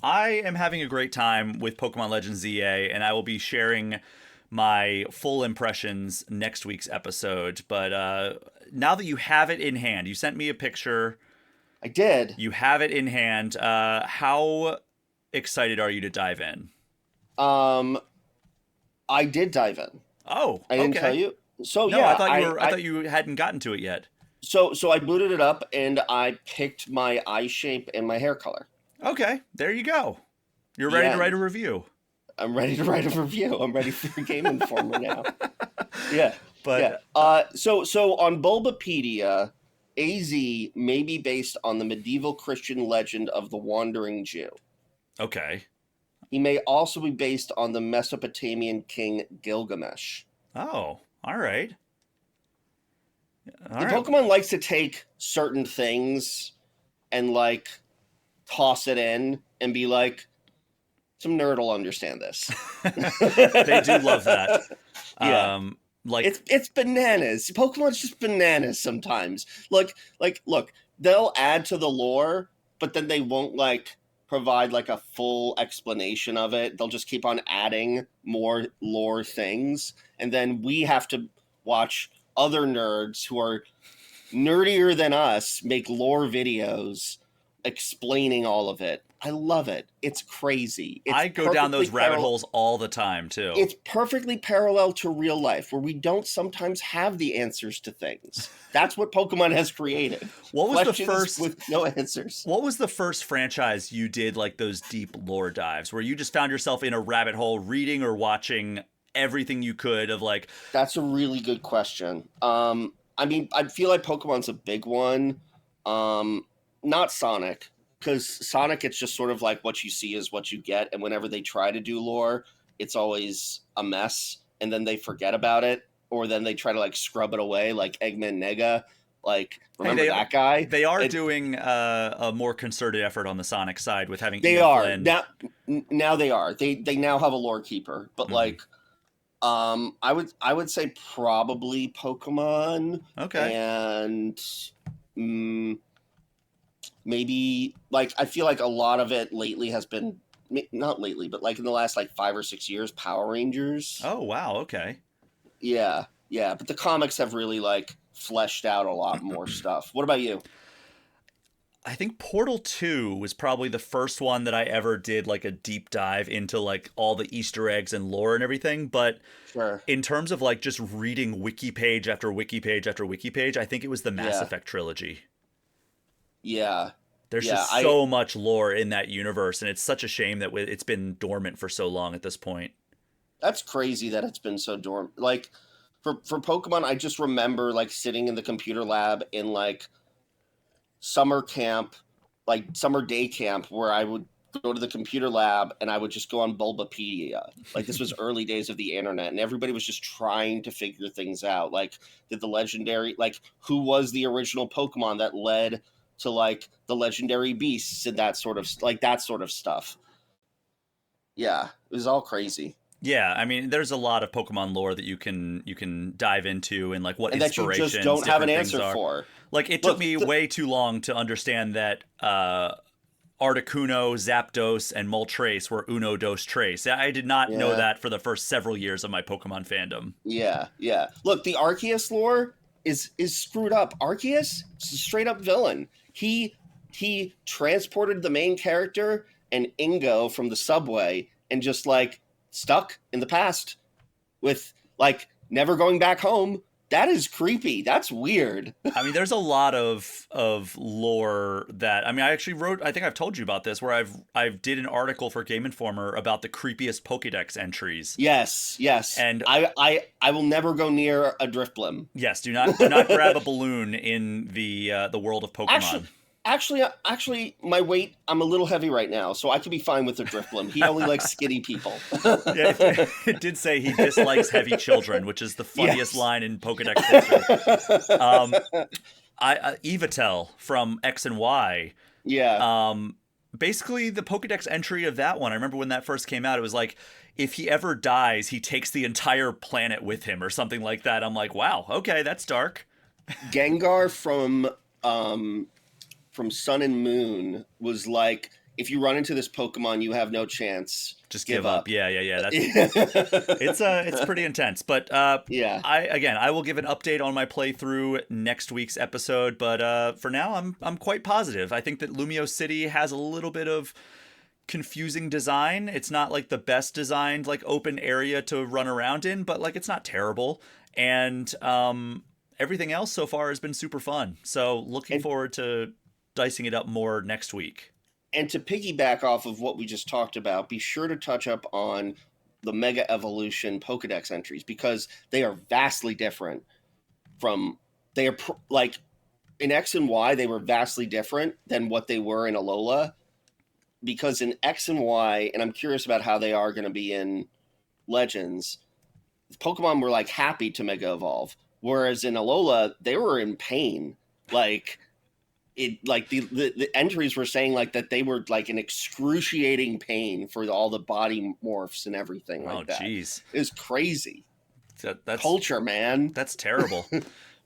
I am having a great time with Pokemon Legends ZA, and I will be sharing my full impressions next week's episode. But now that you have it in hand, you sent me a picture. I did. You have it in hand. How excited are you to dive in? I did dive in. Oh, I didn't tell you. So no, yeah, I thought you hadn't gotten to it yet. So I booted it up and I picked my eye shape and my hair color. Okay, there you go. You're ready to write a review. I'm ready to write a review. I'm ready for Game Informer now. Yeah, but so on Bulbapedia, AZ may be based on the medieval Christian legend of the Wandering Jew. Okay. He may also be based on the Mesopotamian king Gilgamesh. Oh, all right. Pokemon likes to take certain things and like toss it in and be like, some nerd will understand this. They do love that. Yeah. Like it's bananas. Pokemon's just bananas sometimes. Look, they'll add to the lore, but then they won't like provide like a full explanation of it. They'll just keep on adding more lore things, and then we have to watch other nerds who are nerdier than us make lore videos explaining all of it. I love it. It's crazy. I go down those rabbit holes all the time too. It's perfectly parallel to real life, where we don't sometimes have the answers to things. That's what Pokemon has created. What was Questions the first with no answers? What was the first franchise you did like those deep lore dives where you just found yourself in a rabbit hole reading or watching everything you could of like? That's a really good question. I mean, I feel like Pokemon's a big one. Not Sonic. Because Sonic, it's just sort of like what you see is what you get. And whenever they try to do lore, it's always a mess. And then they forget about it. Or then they try to like scrub it away, like Eggman Nega. Like, remember that guy? They are doing a more concerted effort on the Sonic side with having They Ian are. Flynn. Now they are. They now have a lore keeper. But like, I would say probably Pokemon. Okay. And maybe like I feel like a lot of it lately has been not lately, but like in the last like 5 or 6 years, Power Rangers. Oh wow, okay. Yeah, but the comics have really like fleshed out a lot more stuff. What about you? I think Portal 2 was probably the first one that I ever did like a deep dive into like all the Easter eggs and lore and everything. But Sure. in terms of like just reading wiki page after wiki page after wiki page, I think it was the Mass Yeah. Effect trilogy. Yeah. There's Yeah, just so much lore in that universe, and it's such a shame that it's been dormant for so long at this point. That's crazy that it's been so dormant. Like for Pokemon, I just remember like sitting in the computer lab in like summer camp, like summer day camp, where I would go to the computer lab and I would just go on Bulbapedia. Like this was early days of the internet, and everybody was just trying to figure things out. Like, did the legendary, like, who was the original Pokemon that led to like the legendary beasts and that sort of stuff. Yeah, it was all crazy. Yeah, I mean, there's a lot of Pokemon lore that you can dive into, and like what And that you inspirations just don't have an different things answer are. for. Like it took me way too long to understand that Articuno, Zapdos, and Moltres were Uno, Dos, Tres. I did not know that for the first several years of my Pokemon fandom. Yeah, yeah. Look, the Arceus lore is screwed up. Arceus is a straight up villain. He transported the main character and Ingo from the subway and just like stuck in the past with like never going back home. That is creepy. That's weird. I mean, there's a lot of lore that, I mean, I actually wrote, I think I've told you about this, where I've did an article for Game Informer about the creepiest Pokédex entries. Yes. And I will never go near a Drifblim. Yes, do not grab a balloon in the world of Pokemon. Actually, my weight, I'm a little heavy right now, so I could be fine with the Drifblim. He only likes skinny people. Yeah, it did say he dislikes heavy children, which is the funniest line in Pokedex history. Evatel from X and Y. Yeah. Basically, the Pokedex entry of that one, I remember when that first came out, it was like, if he ever dies, he takes the entire planet with him or something like that. I'm like, wow, okay, that's dark. Gengar from Sun and Moon was like, if you run into this Pokemon, you have no chance. Just give up. Yeah. That's it's pretty intense. But yeah. I will give an update on my playthrough next week's episode. But for now, I'm quite positive. I think that Lumio City has a little bit of confusing design. It's not like the best designed like open area to run around in, but like it's not terrible. And everything else so far has been super fun. So looking forward to dicing it up more next week. And to piggyback off of what we just talked about, be sure to touch up on the Mega Evolution Pokedex entries, because they are vastly different from, like in X and Y, they were vastly different than what they were in Alola, because in X and Y, and I'm curious about how they are going to be in Legends, Pokemon were like happy to Mega Evolve, whereas in Alola, they were in pain. Like, it like the entries were saying like that they were like in excruciating pain for all the body morphs and everything like that. Oh, jeez. It's crazy. That's culture, man. That's terrible.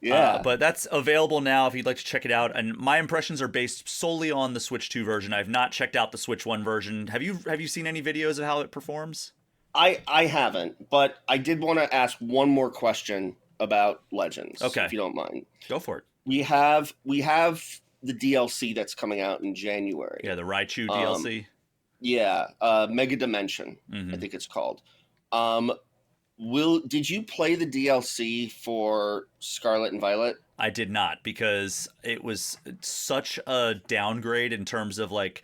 Yeah. But that's available now if you'd like to check it out. And my impressions are based solely on the Switch 2 version. I've not checked out the Switch 1 version. Have you seen any videos of how it performs? I haven't, but I did want to ask one more question about Legends. Okay. If you don't mind. Go for it. We have the DLC that's coming out in January. Yeah, the Raichu DLC. Yeah, Mega Dimension, I think it's called. Did you play the DLC for Scarlet and Violet? I did not, because it was such a downgrade in terms of like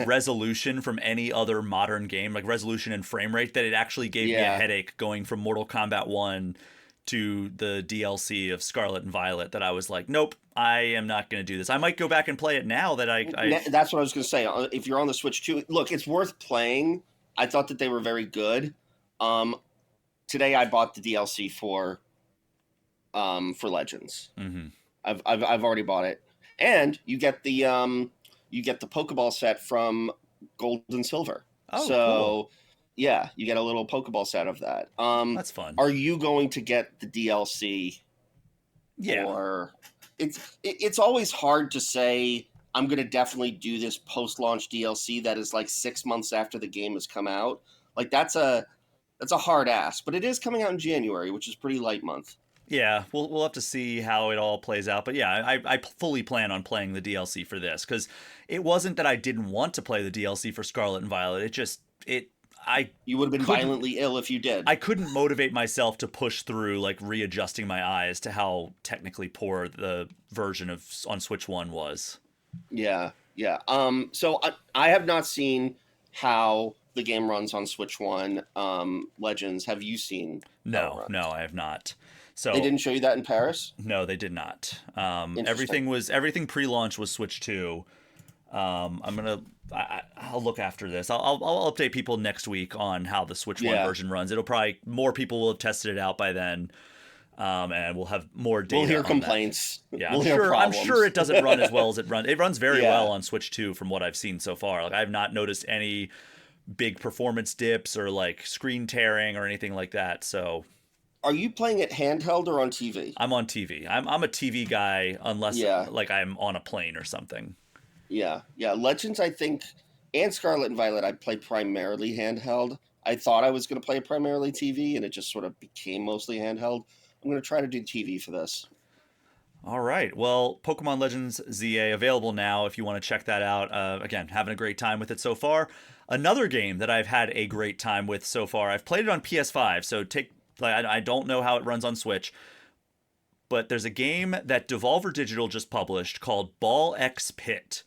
resolution from any other modern game, like resolution and frame rate, that it actually gave me a headache going from Mortal Kombat 1 to the DLC of Scarlet and Violet, that I was like, nope, I am not going to do this. I might go back and play it now that I... That's what I was going to say. If you're on the Switch 2, look, it's worth playing. I thought that they were very good. Today I bought the DLC for Legends. Mm-hmm. I've already bought it, and you get the Pokeball set from Gold and Silver. Oh, so cool. Yeah, you get a little Pokeball set of that. That's fun. Are you going to get the DLC? Yeah. Or it's always hard to say, I'm going to definitely do this post-launch DLC that is like 6 months after the game has come out. Like that's a hard ask, but it is coming out in January, which is pretty light month. Yeah, we'll have to see how it all plays out. But yeah, I fully plan on playing the DLC for this, because it wasn't that I didn't want to play the DLC for Scarlet and Violet. You would have been violently ill if you did. I couldn't motivate myself to push through like readjusting my eyes to how technically poor the version of on Switch 1 was. Yeah. So I have not seen how the game runs on Switch 1. Legends, have you seen? No, I have not. So they didn't show you that in Paris? No, they did not. Everything pre-launch was Switch 2. I'll look after this. I'll update people next week on how the Switch 1 version runs. It'll probably, more people will have tested it out by then. And we'll have more data. We'll hear on complaints. That. Yeah, we'll I'm sure it doesn't run as well as it runs. It runs very well on Switch 2 from what I've seen so far. Like, I've not noticed any big performance dips or like screen tearing or anything like that. So, are you playing it handheld or on TV? I'm on TV. I'm a TV guy unless like I'm on a plane or something. Yeah. Legends, I think, and Scarlet and Violet, I played primarily handheld. I thought I was going to play primarily TV, and it just sort of became mostly handheld. I'm going to try to do TV for this. All right. Well, Pokemon Legends ZA available now if you want to check that out. Again, having a great time with it so far. Another game that I've had a great time with so far. I've played it on PS5, so I don't know how it runs on Switch. But there's a game that Devolver Digital just published called Ball X Pit.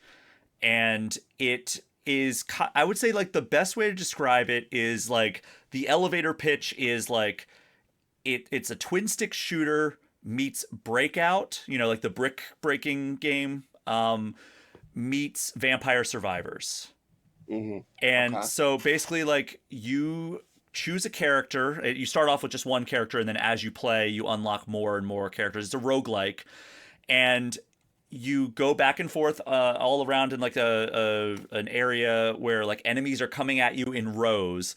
And it is, I would say, like, the best way to describe it is like the elevator pitch is like it's a twin stick shooter meets Breakout, like the brick breaking game, meets Vampire Survivors. Mm-hmm. And so basically, like, you choose a character. You start off with just one character, and then as you play, you unlock more and more characters. It's a roguelike, and you go back and forth all around in like an area where like enemies are coming at you in rows,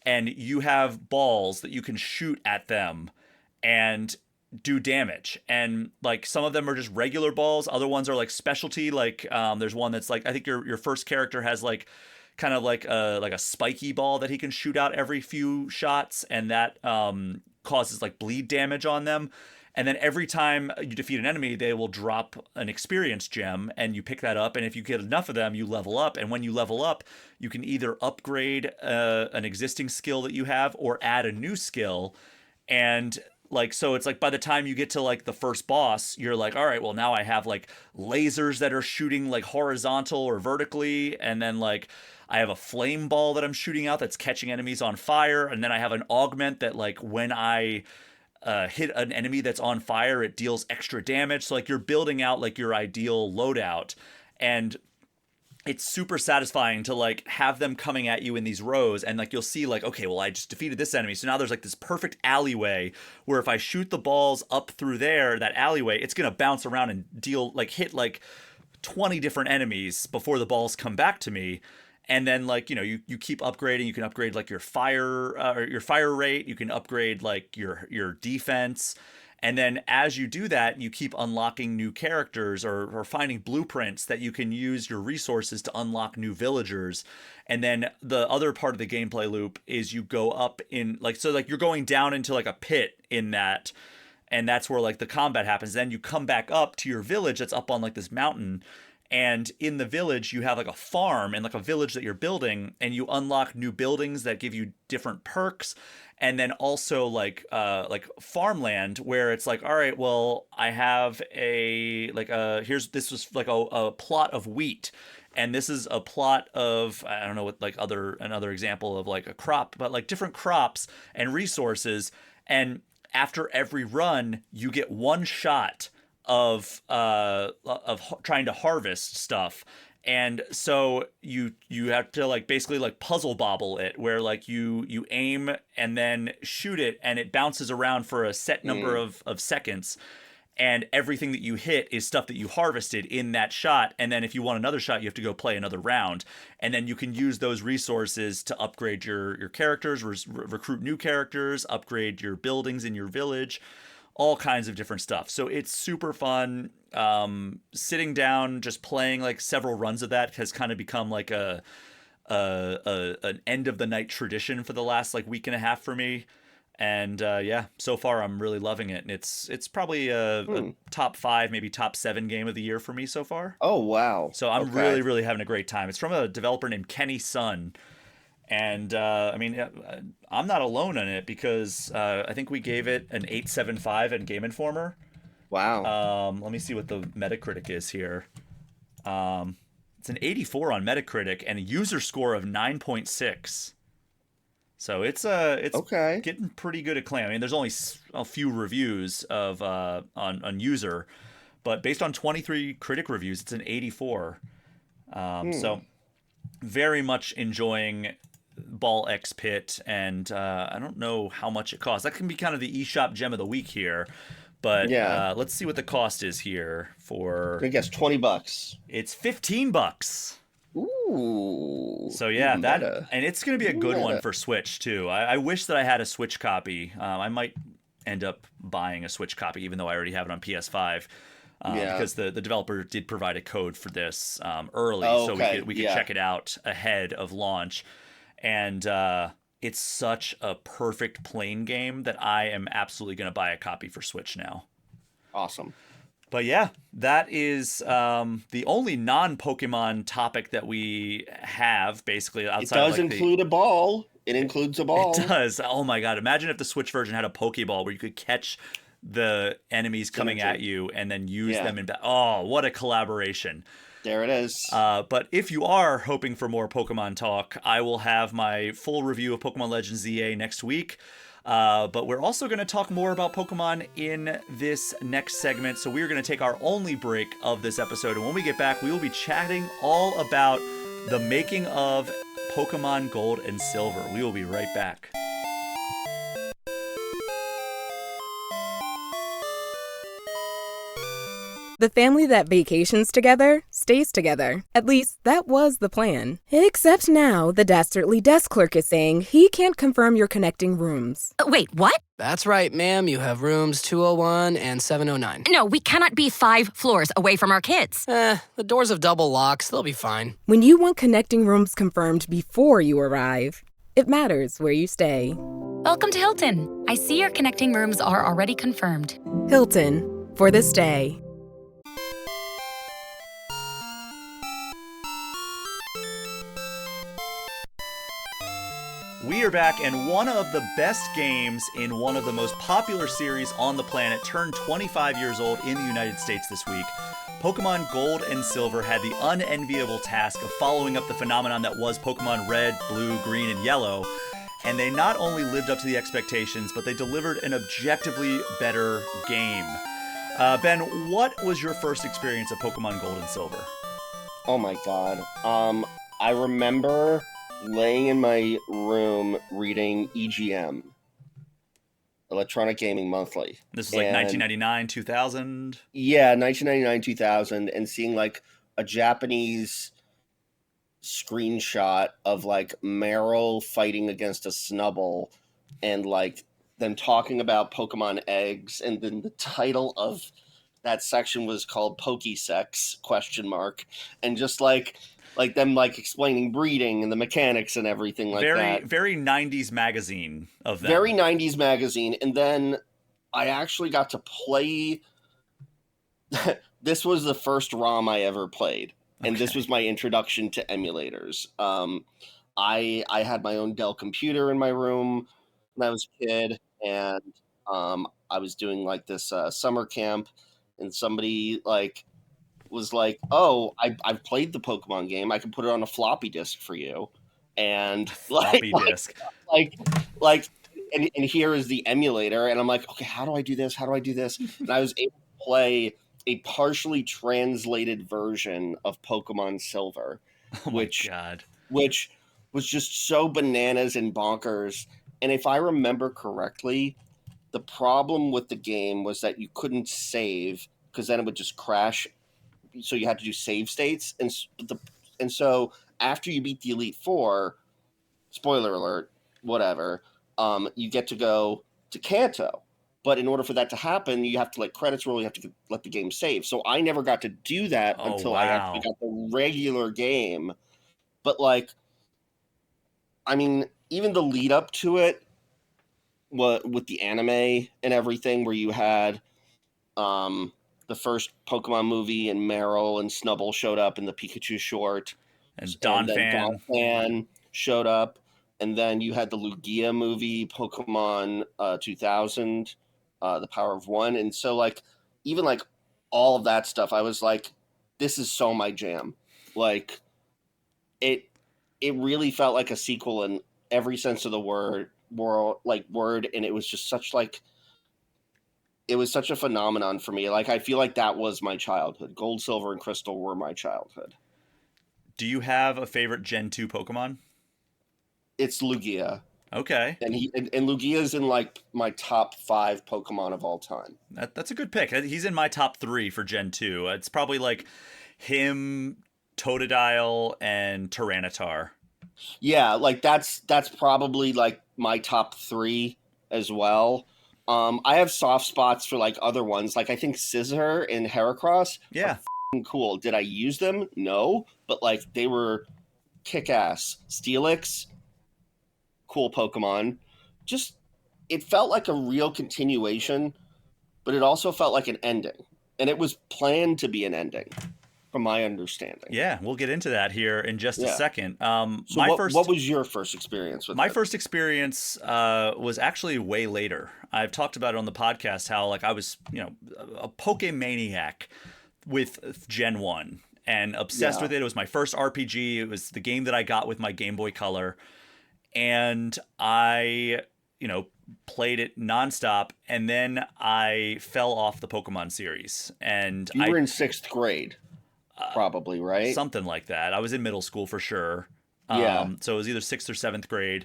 and you have balls that you can shoot at them and do damage. And like some of them are just regular balls, other ones are like specialty. Like there's one that's like, I think your first character has like kind of like a spiky ball that he can shoot out every few shots, and that causes like bleed damage on them. And then every time you defeat an enemy, they will drop an experience gem, and you pick that up. And if you get enough of them, you level up. And when you level up, you can either upgrade an existing skill that you have or add a new skill. And like, so it's like by the time you get to like the first boss, you're like, all right, well, now I have like lasers that are shooting like horizontal or vertically. And then like I have a flame ball that I'm shooting out that's catching enemies on fire. And then I have an augment that like when I hit an enemy that's on fire, it deals extra damage. So like you're building out like your ideal loadout, and it's super satisfying to like have them coming at you in these rows, and like you'll see like, okay, well, I just defeated this enemy, so now there's like this perfect alleyway where if I shoot the balls up through there, that alleyway, it's gonna bounce around and hit like 20 different enemies before the balls come back to me. And then like, you keep upgrading. You can upgrade like your fire rate. You can upgrade like your defense. And then as you do that, you keep unlocking new characters or finding blueprints that you can use your resources to unlock new villagers. And then the other part of the gameplay loop is you go up in like, so like you're going down into like a pit in that, and that's where like the combat happens. Then you come back up to your village that's up on like this mountain. And in the village, you have like a farm and like a village that you're building, and you unlock new buildings that give you different perks. And then also like farmland where it's like, all right, well, I have this was like a plot of wheat, and this is a plot of, I don't know what like another example of like a crop, but like different crops and resources. And after every run, you get one shot of trying to harvest stuff. And so you have to like basically like puzzle bobble it, where like you aim and then shoot it, and it bounces around for a set number of seconds, and everything that you hit is stuff that you harvested in that shot. And then if you want another shot, you have to go play another round, and then you can use those resources to upgrade your characters, recruit new characters, upgrade your buildings in your village, all kinds of different stuff. So it's super fun. Sitting down, just playing like several runs of that has kind of become like an end of the night tradition for the last like week and a half for me. And yeah, so far I'm really loving it. And it's probably a top 5, maybe top 7 game of the year for me so far. Oh, wow. So I'm really, really having a great time. It's from a developer named Kenny Sun. And I mean, I'm not alone in it because I think we gave it an 8.75 in Game Informer. Wow. Let me see what the Metacritic is here. It's an 84 on Metacritic and a user score of 9.6. So it's okay. Getting pretty good acclaim. I mean, there's only a few reviews of on user, but based on 23 critic reviews, it's an 84. So very much enjoying Ball X Pit, and I don't know how much it costs. That can be kind of the eShop gem of the week here. But yeah, let's see what the cost is here for. I guess $20. It's $15. Ooh. So yeah, and it's going to be a good one for Switch too. I wish that I had a Switch copy. I might end up buying a Switch copy, even though I already have it on PS5. Because the developer did provide a code for this early, so we could check it out ahead of launch. And it's such a perfect plane game that I am absolutely going to buy a copy for Switch now. Awesome. But yeah, that is the only non-Pokemon topic that we have, basically. Outside it does include a ball. It includes a ball. It does. Oh my god. Imagine if the Switch version had a Pokeball where you could catch the enemies coming at you and then use them in... Oh, what a collaboration. There it is. But if you are hoping for more Pokemon talk, I will have my full review of Pokemon Legends ZA next week. But we're also going to talk more about Pokemon in this next segment. So we're going to take our only break of this episode. And when we get back, we will be chatting all about the making of Pokemon Gold and Silver. We will be right back. The family that vacations together stays together. At least, that was the plan. Except now, the dastardly desk clerk is saying he can't confirm your connecting rooms. Wait, what? That's right, ma'am. You have rooms 201 and 709. No, we cannot be 5 floors away from our kids. The doors have double locks. They'll be fine. When you want connecting rooms confirmed before you arrive, it matters where you stay. Welcome to Hilton. I see your connecting rooms are already confirmed. Hilton, for the stay. We are back, and one of the best games in one of the most popular series on the planet turned 25 years old in the United States this week. Pokemon Gold and Silver had the unenviable task of following up the phenomenon that was Pokemon Red, Blue, Green, and Yellow, and they not only lived up to the expectations, but they delivered an objectively better game. Ben, what was your first experience of Pokemon Gold and Silver? Oh my god. I remember laying in my room reading EGM, Electronic Gaming Monthly. This was like 1999, 2000? Yeah, 1999, 2000, and seeing like a Japanese screenshot of like Meryl fighting against a Snubbull and like them talking about Pokemon eggs, and then the title of that section was called Pokesex ? And just like them like explaining breeding and the mechanics and everything like that. Very 90s magazine of them. Very 90s magazine. And then I actually got to play. This was the first ROM I ever played. And this was my introduction to emulators. I had my own Dell computer in my room when I was a kid. And I was doing like this summer camp. And somebody like was like, "Oh, I've played the Pokemon game. I can put it on a floppy disk for you." And floppy disk, and here is the emulator. And I'm like, "Okay, how do I do this? How do I do this?" And I was able to play a partially translated version of Pokemon Silver, which was just so bananas and bonkers. And if I remember correctly, the problem with the game was that you couldn't save because then it would just crash. So you had to do save states, and so after you beat the Elite Four, spoiler alert, whatever, you get to go to Kanto. But in order for that to happen, you have to let credits roll. You have to let the game save. So I never got to do that until I actually got the regular game. But like, I mean, even the lead up to it, with the anime and everything, where you had the first Pokemon movie and Meryl and Snubbull showed up in the Pikachu short, and then Donphan showed up, and then you had the Lugia movie, Pokemon 2000, The Power of One, and so like even like all of that stuff, I was like, this is so my jam. Like it really felt like a sequel in every sense of the word, and it was just such like. It was such a phenomenon for me. Like, I feel like that was my childhood. Gold, Silver, and Crystal were my childhood. Do you have a favorite Gen 2 Pokemon? It's Lugia. Okay. And Lugia's in, like, my top 5 Pokemon of all time. That's a good pick. He's in my top 3 for Gen 2. It's probably, like, him, Totodile, and Tyranitar. Yeah, like, that's probably, like, my top 3 as well. I have soft spots for like other ones. Like I think Scizor and Heracross are cool. Did I use them? No, but like they were kick-ass. Steelix, cool Pokemon. Just it felt like a real continuation, but it also felt like an ending. And it was planned to be an ending, from my understanding. Yeah, we'll get into that here in just a second. So what was your first experience with my it? first experience was actually way later. I've talked about it on the podcast how like I was, a Pokemaniac with Gen 1 and obsessed with it. It was my first RPG. It was the game that I got with my Game Boy Color. And I, played it nonstop, and then I fell off the Pokemon series. And you were in 6th grade. Probably, right? Something like that. I was in middle school for sure. Yeah. So it was either 6th or 7th grade.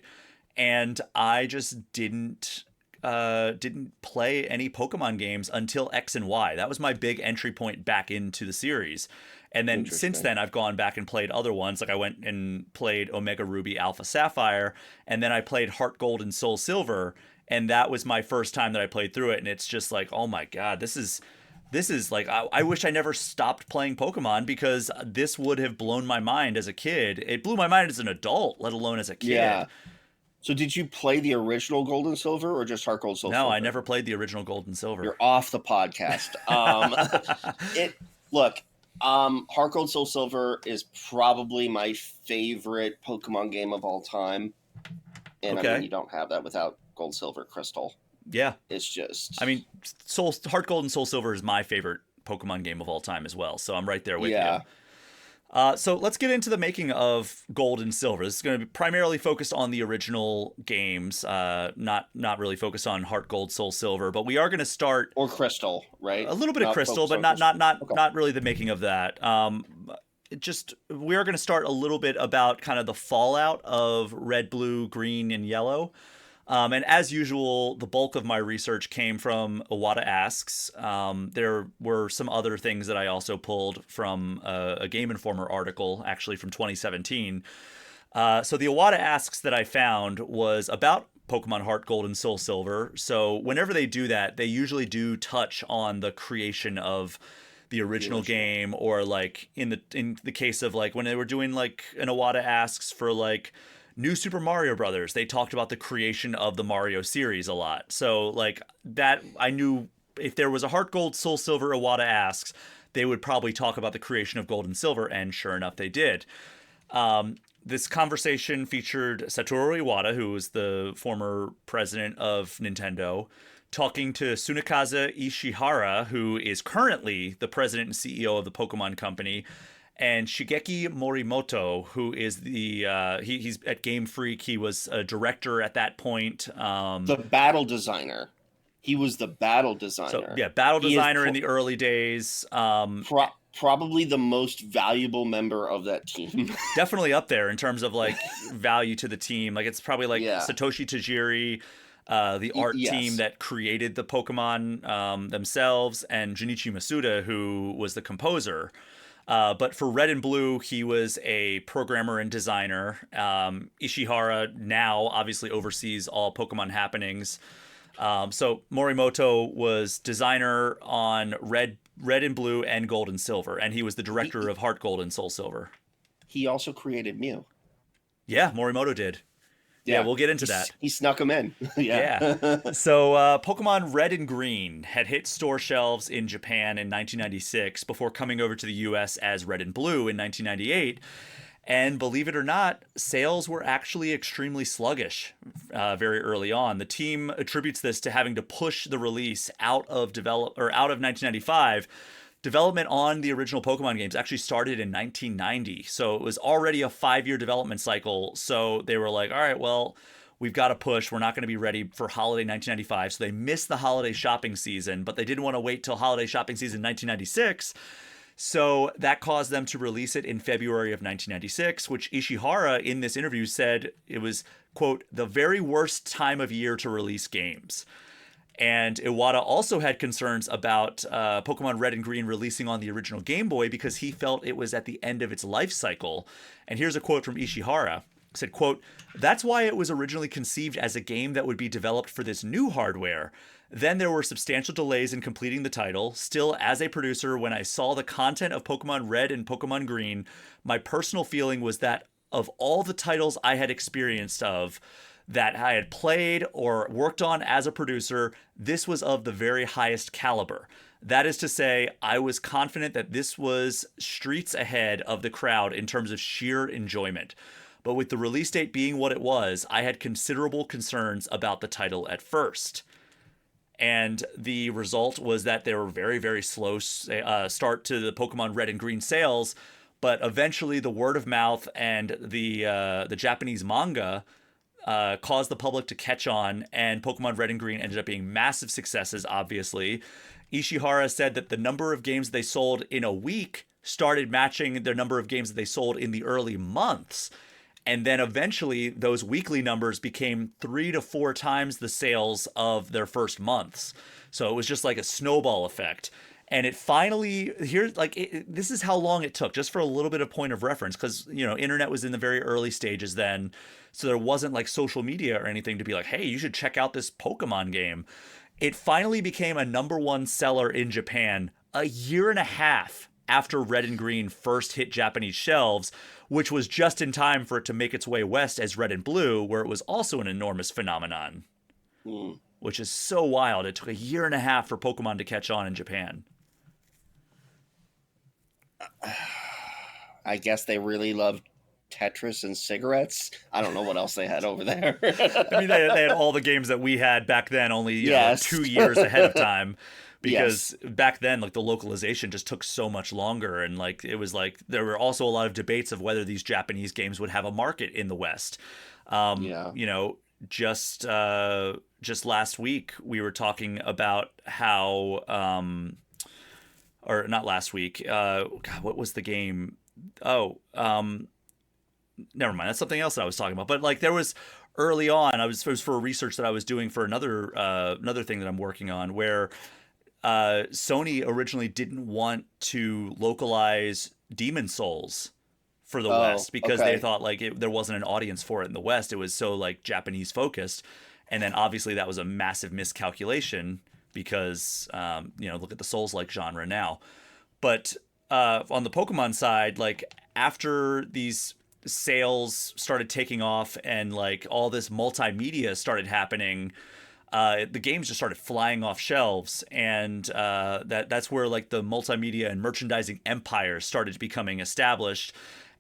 And I just didn't play any Pokemon games until X and Y. That was my big entry point back into the series. And then since then, I've gone back and played other ones. Like I went and played Omega Ruby, Alpha Sapphire, and then I played Heart Gold and Soul Silver. And that was my first time that I played through it. And it's just like, oh my God, this is like, I wish I never stopped playing Pokemon because this would have blown my mind as a kid. It blew my mind as an adult, let alone as a kid. Yeah. So did you play the original Gold and Silver or just Heart Gold, Soul Silver? No, I never played the original Gold and Silver. You're off the podcast. Heart Gold, Soul Silver is probably my favorite Pokemon game of all time. And I mean, you don't have that without Gold, Silver, Crystal. Yeah. It's just... I mean, Heart Gold and Soul Silver is my favorite Pokemon game of all time as well. So I'm right there with you. So let's get into the making of Gold and Silver. This is going to be primarily focused on the original games, not really focused on Heart Gold, Soul Silver. But we are going to start... Or Crystal, right? A little bit of Crystal, but not really the making of that. We are going to start a little bit about kind of the fallout of Red, Blue, Green, and Yellow. And as usual, the bulk of my research came from Iwata Asks. There were some other things that I also pulled from a Game Informer article, actually from 2017. So the Iwata Asks that I found was about Pokemon Heart Gold and Soul Silver. So whenever they do that, they usually do touch on the creation of the original game, or like in the case of like when they were doing like an Iwata Asks for like New Super Mario Brothers, they talked about the creation of the Mario series a lot. So like that, I knew if there was a Heart Gold, Soul Silver Iwata Asks, they would probably talk about the creation of Gold and Silver, and sure enough, they did. This conversation featured Satoru Iwata, who was the former president of Nintendo, talking to Tsunekaze Ishihara, who is currently the president and CEO of the Pokemon Company, and Shigeki Morimoto, who is the he's at Game Freak. He was a director at that point. The battle designer. He was the battle designer. So, yeah, battle designer in the early days. Probably the most valuable member of that team. Definitely up there in terms of like value to the team. Like it's probably like Satoshi Tajiri, the art team that created the Pokemon themselves, and Junichi Masuda, who was the composer. But for Red and Blue, he was a programmer and designer. Ishihara now obviously oversees all Pokemon happenings. So Morimoto was designer on Red and Blue and Gold and Silver, and he was the director of Heart Gold and Soul Silver. He also created Mew. Yeah, Morimoto did. Yeah, we'll get into that. He snuck them in. Yeah. So Pokemon Red and Green had hit store shelves in Japan in 1996 before coming over to the US as Red and Blue in 1998. And believe it or not, sales were actually extremely sluggish very early on. The team attributes this to having to push the release out of 1995. Development on the original Pokemon games actually started in 1990, so it was already a 5-year development cycle. So they were like, all right, well, we've got to push. We're not going to be ready for holiday 1995. So they missed the holiday shopping season, but they didn't want to wait till holiday shopping season 1996. So that caused them to release it in February of 1996, which Ishihara in this interview said it was, quote, the very worst time of year to release games. And Iwata also had concerns about Pokemon Red and Green releasing on the original Game Boy because he felt it was at the end of its life cycle. And here's a quote from Ishihara. He said, quote, that's why it was originally conceived as a game that would be developed for this new hardware. Then there were substantial delays in completing the title. Still, as a producer, when I saw the content of Pokemon Red and Pokemon Green, my personal feeling was that of all the titles I had experienced that I had played or worked on as a producer, this was of the very highest caliber. That is to say, I was confident that this was streets ahead of the crowd in terms of sheer enjoyment. But with the release date being what it was, I had considerable concerns about the title at first. And the result was that there were very, very slow start to the Pokemon Red and Green sales, but eventually the word of mouth and the Japanese manga caused the public to catch on, and Pokemon Red and Green ended up being massive successes, obviously. Ishihara said that the number of games they sold in a week started matching the number of games that they sold in the early months. And then eventually those weekly numbers became 3 to 4 times the sales of their first months. So it was just like a snowball effect. And it finally, this is how long it took, just for a little bit of point of reference, because, internet was in the very early stages then. So there wasn't like social media or anything to be like, hey, you should check out this Pokemon game. It finally became a #1 seller in Japan a year and a half after Red and Green first hit Japanese shelves, which was just in time for it to make its way west as Red and Blue, where it was also an enormous phenomenon, which is so wild. It took a year and a half for Pokemon to catch on in Japan. I guess they really loved Tetris and cigarettes. I don't know what else they had over there. I mean, they had all the games that we had back then, only 2 years ahead of time. Because back then, like, the localization just took so much longer, and like it was like there were also a lot of debates of whether these Japanese games would have a market in the West. Just last week we were talking about how, or not last week. God, what was the game? Never mind. That's something else that I was talking about. But like there was early on, it was for research that I was doing for another thing that I'm working on where. Sony originally didn't want to localize Demon Souls for the West because they thought like there wasn't an audience for it in the West. It was so like Japanese focused. And then obviously that was a massive miscalculation because, look at the Souls-like genre now. But on the Pokemon side, like after these sales started taking off and like all this multimedia started happening, the games just started flying off shelves, and that's where like the multimedia and merchandising empire started becoming established.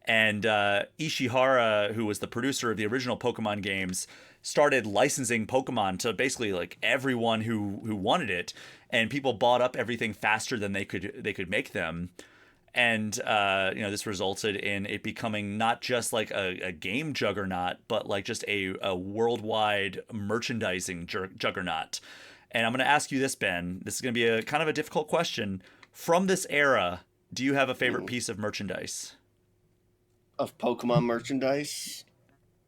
And Ishihara, who was the producer of the original Pokemon games, started licensing Pokemon to basically like everyone who wanted it, and people bought up everything faster than they could make them. And this resulted in it becoming not just like a game juggernaut, but like just a worldwide merchandising juggernaut. And I'm going to ask you this, Ben. This is going to be a kind of a difficult question. From this era, do you have a favorite piece of merchandise? Of Pokemon merchandise?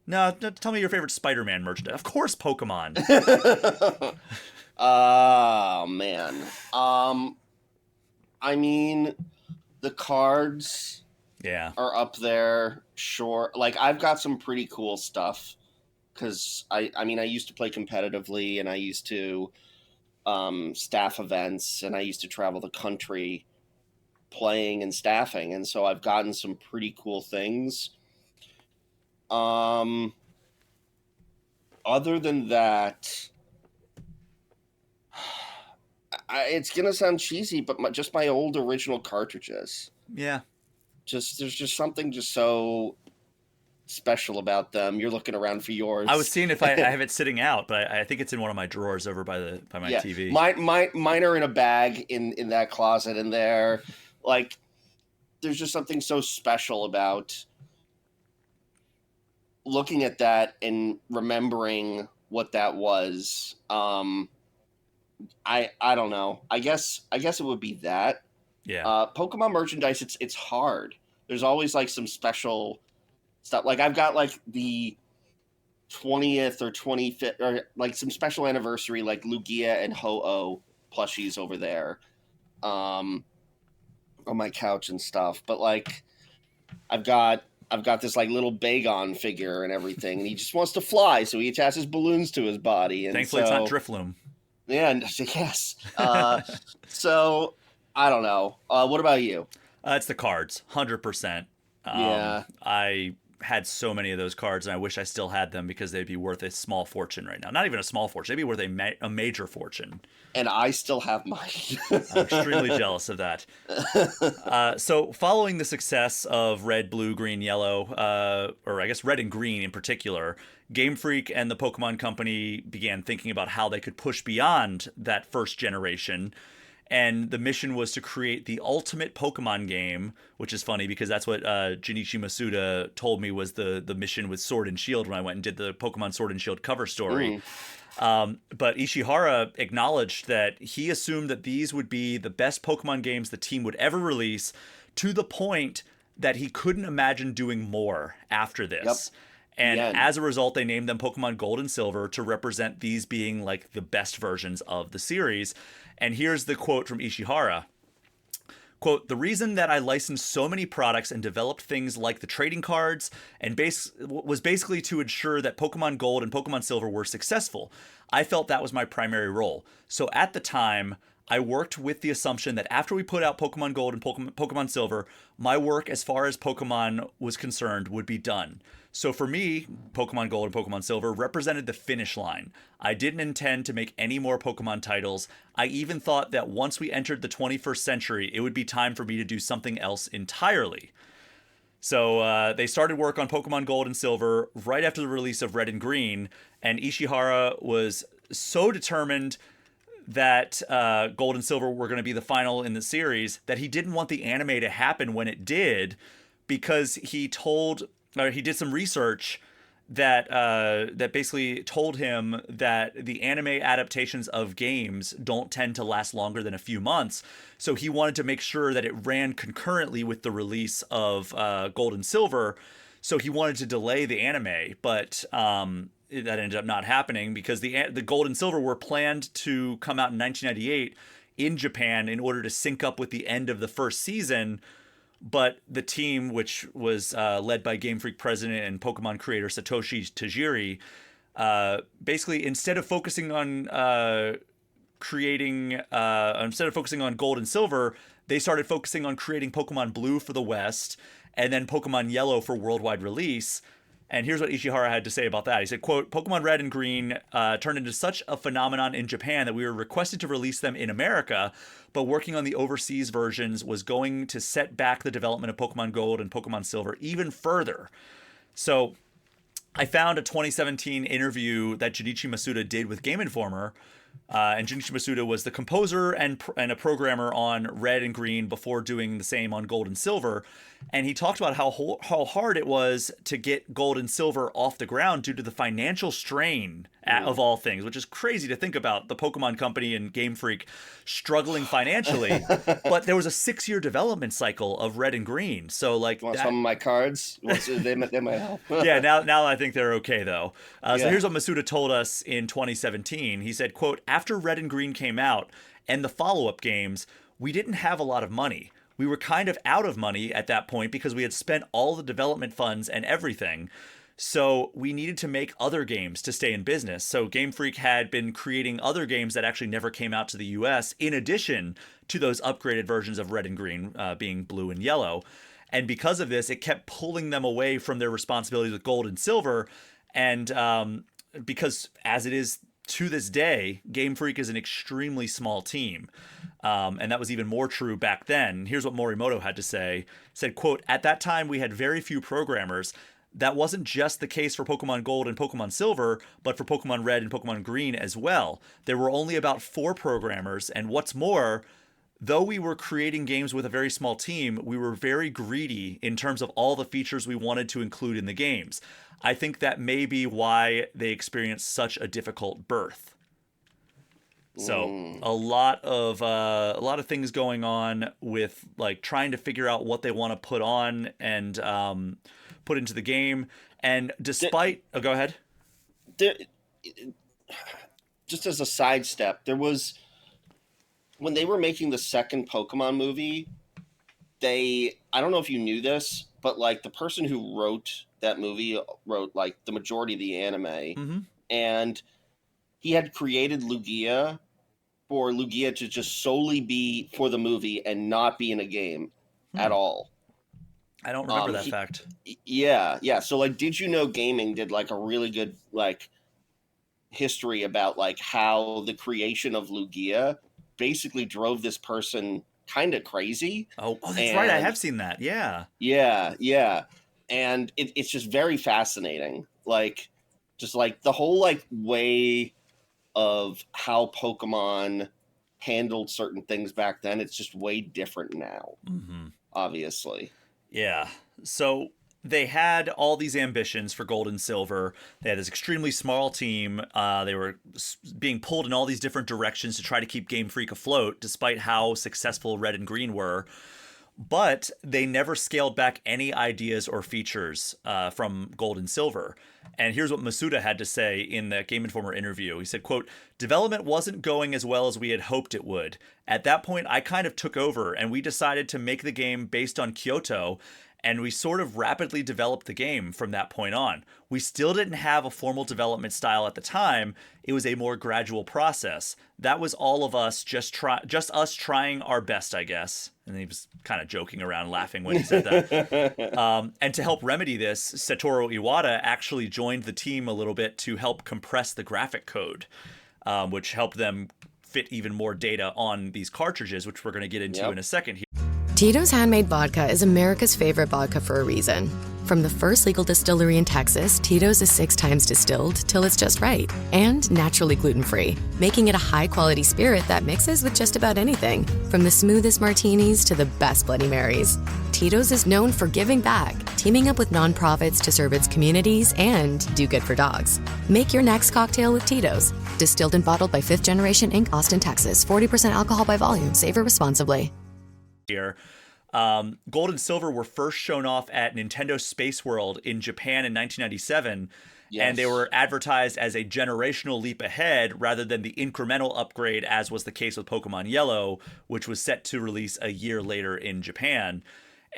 No, tell me your favorite Spider-Man merchandise. Of course, Pokemon. Oh, man. I mean, the cards are up there, sure. Like, I've got some pretty cool stuff because, I used to play competitively, and I used to staff events, and I used to travel the country playing and staffing, and so I've gotten some pretty cool things. other than that, it's gonna sound cheesy, but just my old original cartridges. Yeah. There's just something just so special about them. You're looking around for yours. I was seeing if I have it sitting out, but I think it's in one of my drawers over by my TV. Mine are in a bag in that closet in there. Like, there's just something so special about looking at that and remembering what that was. I don't know. I guess it would be that. Yeah. Pokemon merchandise, it's hard. There's always like some special stuff. Like I've got like the 20th or 25th or like some special anniversary like Lugia and Ho-Oh plushies over there on my couch and stuff. But like I've got this like little Bagon figure and everything, and he just wants to fly, so he attaches balloons to his body. And thankfully it's not Drifloon. Yeah, yes. So I don't know. What about you? It's the cards, 100%. Yeah. I had so many of those cards, and I wish I still had them because they'd be worth a small fortune right now. Not even a small fortune. They'd be worth a major fortune. And I still have mine. I'm extremely jealous of that. So following the success of Red, Blue, Green, Yellow, or I guess Red and Green in particular, Game Freak and the Pokemon Company began thinking about how they could push beyond that first generation. And the mission was to create the ultimate Pokemon game, which is funny because that's what Junichi Masuda told me was the mission with Sword and Shield when I went and did the Pokemon Sword and Shield cover story. But Ishihara acknowledged that he assumed that these would be the best Pokemon games the team would ever release, to the point that he couldn't imagine doing more after this. Yep. And as a result, they named them Pokemon Gold and Silver to represent these being like the best versions of the series. And here's the quote from Ishihara. Quote, "The reason that I licensed so many products and developed things like the trading cards and was basically to ensure that Pokemon Gold and Pokemon Silver were successful. I felt that was my primary role. So at the time, I worked with the assumption that after we put out Pokemon Gold and Pokemon Silver, my work as far as Pokemon was concerned would be done. So for me, Pokemon Gold and Pokemon Silver represented the finish line. I didn't intend to make any more Pokemon titles. I even thought that once we entered the 21st century, it would be time for me to do something else entirely." So they started work on Pokemon Gold and Silver right after the release of Red and Green, and Ishihara was so determined that Gold and Silver were going to be the final in the series that he didn't want the anime to happen when it did, because he did some research that basically told him that the anime adaptations of games don't tend to last longer than a few months. So he wanted to make sure that it ran concurrently with the release of Gold and Silver. So he wanted to delay the anime, but that ended up not happening because the Gold and Silver were planned to come out in 1998 in Japan in order to sync up with the end of the first season. But the team, which was led by Game Freak president and Pokemon creator Satoshi Tajiri, basically instead of focusing on Gold and Silver, they started focusing on creating Pokemon Blue for the West and then Pokemon Yellow for worldwide release. And here's what Ishihara had to say about that. He said, quote, "Pokemon Red and Green turned into such a phenomenon in Japan that we were requested to release them in America, but working on the overseas versions was going to set back the development of Pokemon Gold and Pokemon Silver even further." So I found a 2017 interview that Junichi Masuda did with Game Informer. And Junichi Masuda was the composer and a programmer on Red and Green before doing the same on Gold and Silver. And he talked about how hard it was to get Gold and Silver off the ground due to the financial strain of all things, which is crazy to think about. The Pokemon Company and Game Freak struggling financially. But there was a 6-year development cycle of Red and Green. So like, want some of my cards? They might help. Yeah, now I think they're okay though. So here's what Masuda told us in 2017. He said, quote, "After Red and Green came out and the follow-up games, we didn't have a lot of money. We were kind of out of money at that point because we had spent all the development funds and everything. So we needed to make other games to stay in business. So Game Freak had been creating other games that actually never came out to the US, in addition to those upgraded versions of Red and Green being Blue and Yellow. And because of this, it kept pulling them away from their responsibilities with Gold and Silver. And because as it is to this day, Game Freak is an extremely small team. And that was even more true back then. Here's what Morimoto had to say. Said, quote, "At that time, we had very few programmers. That wasn't just the case for Pokemon Gold and Pokemon Silver, but for Pokemon Red and Pokemon Green as well. There were only about 4 programmers, and what's more, though we were creating games with a very small team, we were very greedy in terms of all the features we wanted to include in the games. I think that may be why they experienced such a difficult birth." So a lot of things going on with like trying to figure out what they want to put on and put into the game. And despite, go ahead. Just as a sidestep, there was, when they were making the second Pokemon movie, I don't know if you knew this, but like the person who wrote that movie wrote like the majority of the anime, and he had created Lugia for Lugia to just solely be for the movie and not be in a game at all. I don't remember that fact. Yeah. So like, Did You Know Gaming did like a really good like history about like how the creation of Lugia basically drove this person kind of crazy. Oh, that's right. I have seen that. Yeah. Yeah. And it's just very fascinating. Like, just like the whole like way of how Pokemon handled certain things back then. It's just way different now, obviously. Yeah. So they had all these ambitions for Gold and Silver. They had this extremely small team. They were being pulled in all these different directions to try to keep Game Freak afloat, despite how successful Red and Green were. But they never scaled back any ideas or features from Gold and Silver. And here's what Masuda had to say in the Game Informer interview. He said, quote, "Development wasn't going as well as we had hoped it would. At that point, I kind of took over, and we decided to make the game based on Kyoto, and we sort of rapidly developed the game from that point on. We still didn't have a formal development style at the time. It was a more gradual process. That was all of us, just us trying our best, I guess." And he was kind of joking around, laughing when he said that. And to help remedy this, Satoru Iwata actually joined the team a little bit to help compress the graphic code, which helped them fit even more data on these cartridges, which we're going to get into in a second here. Tito's Handmade Vodka is America's favorite vodka for a reason. From the first legal distillery in Texas, Tito's is 6 times distilled till it's just right. And naturally gluten-free, making it a high-quality spirit that mixes with just about anything. From the smoothest martinis to the best Bloody Marys. Tito's is known for giving back, teaming up with nonprofits to serve its communities and do good for dogs. Make your next cocktail with Tito's. Distilled and bottled by 5th Generation Inc., Austin, Texas. 40% alcohol by volume. Savor responsibly. Here. Gold and Silver were first shown off at Nintendo Space World in Japan in 1997, and they were advertised as a generational leap ahead rather than the incremental upgrade as was the case with Pokemon Yellow, which was set to release a year later in Japan.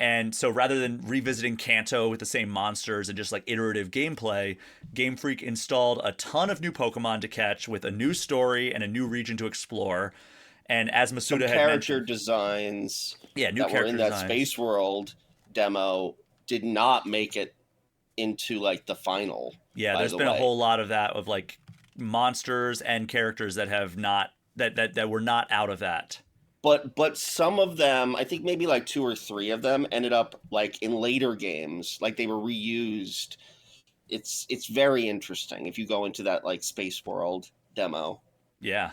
And so rather than revisiting Kanto with the same monsters and just like iterative gameplay, Game Freak installed a ton of new Pokemon to catch with a new story and a new region to explore. And as Masuda had character mentioned, designs new that character were in that designs. Space World demo did not make it into like the final. Yeah, there's been a whole lot of that, of like monsters and characters that have not that were not out of that. But some of them, I think maybe like 2 or 3 of them ended up like in later games, like they were reused. It's very interesting if you go into that like Space World demo. Yeah.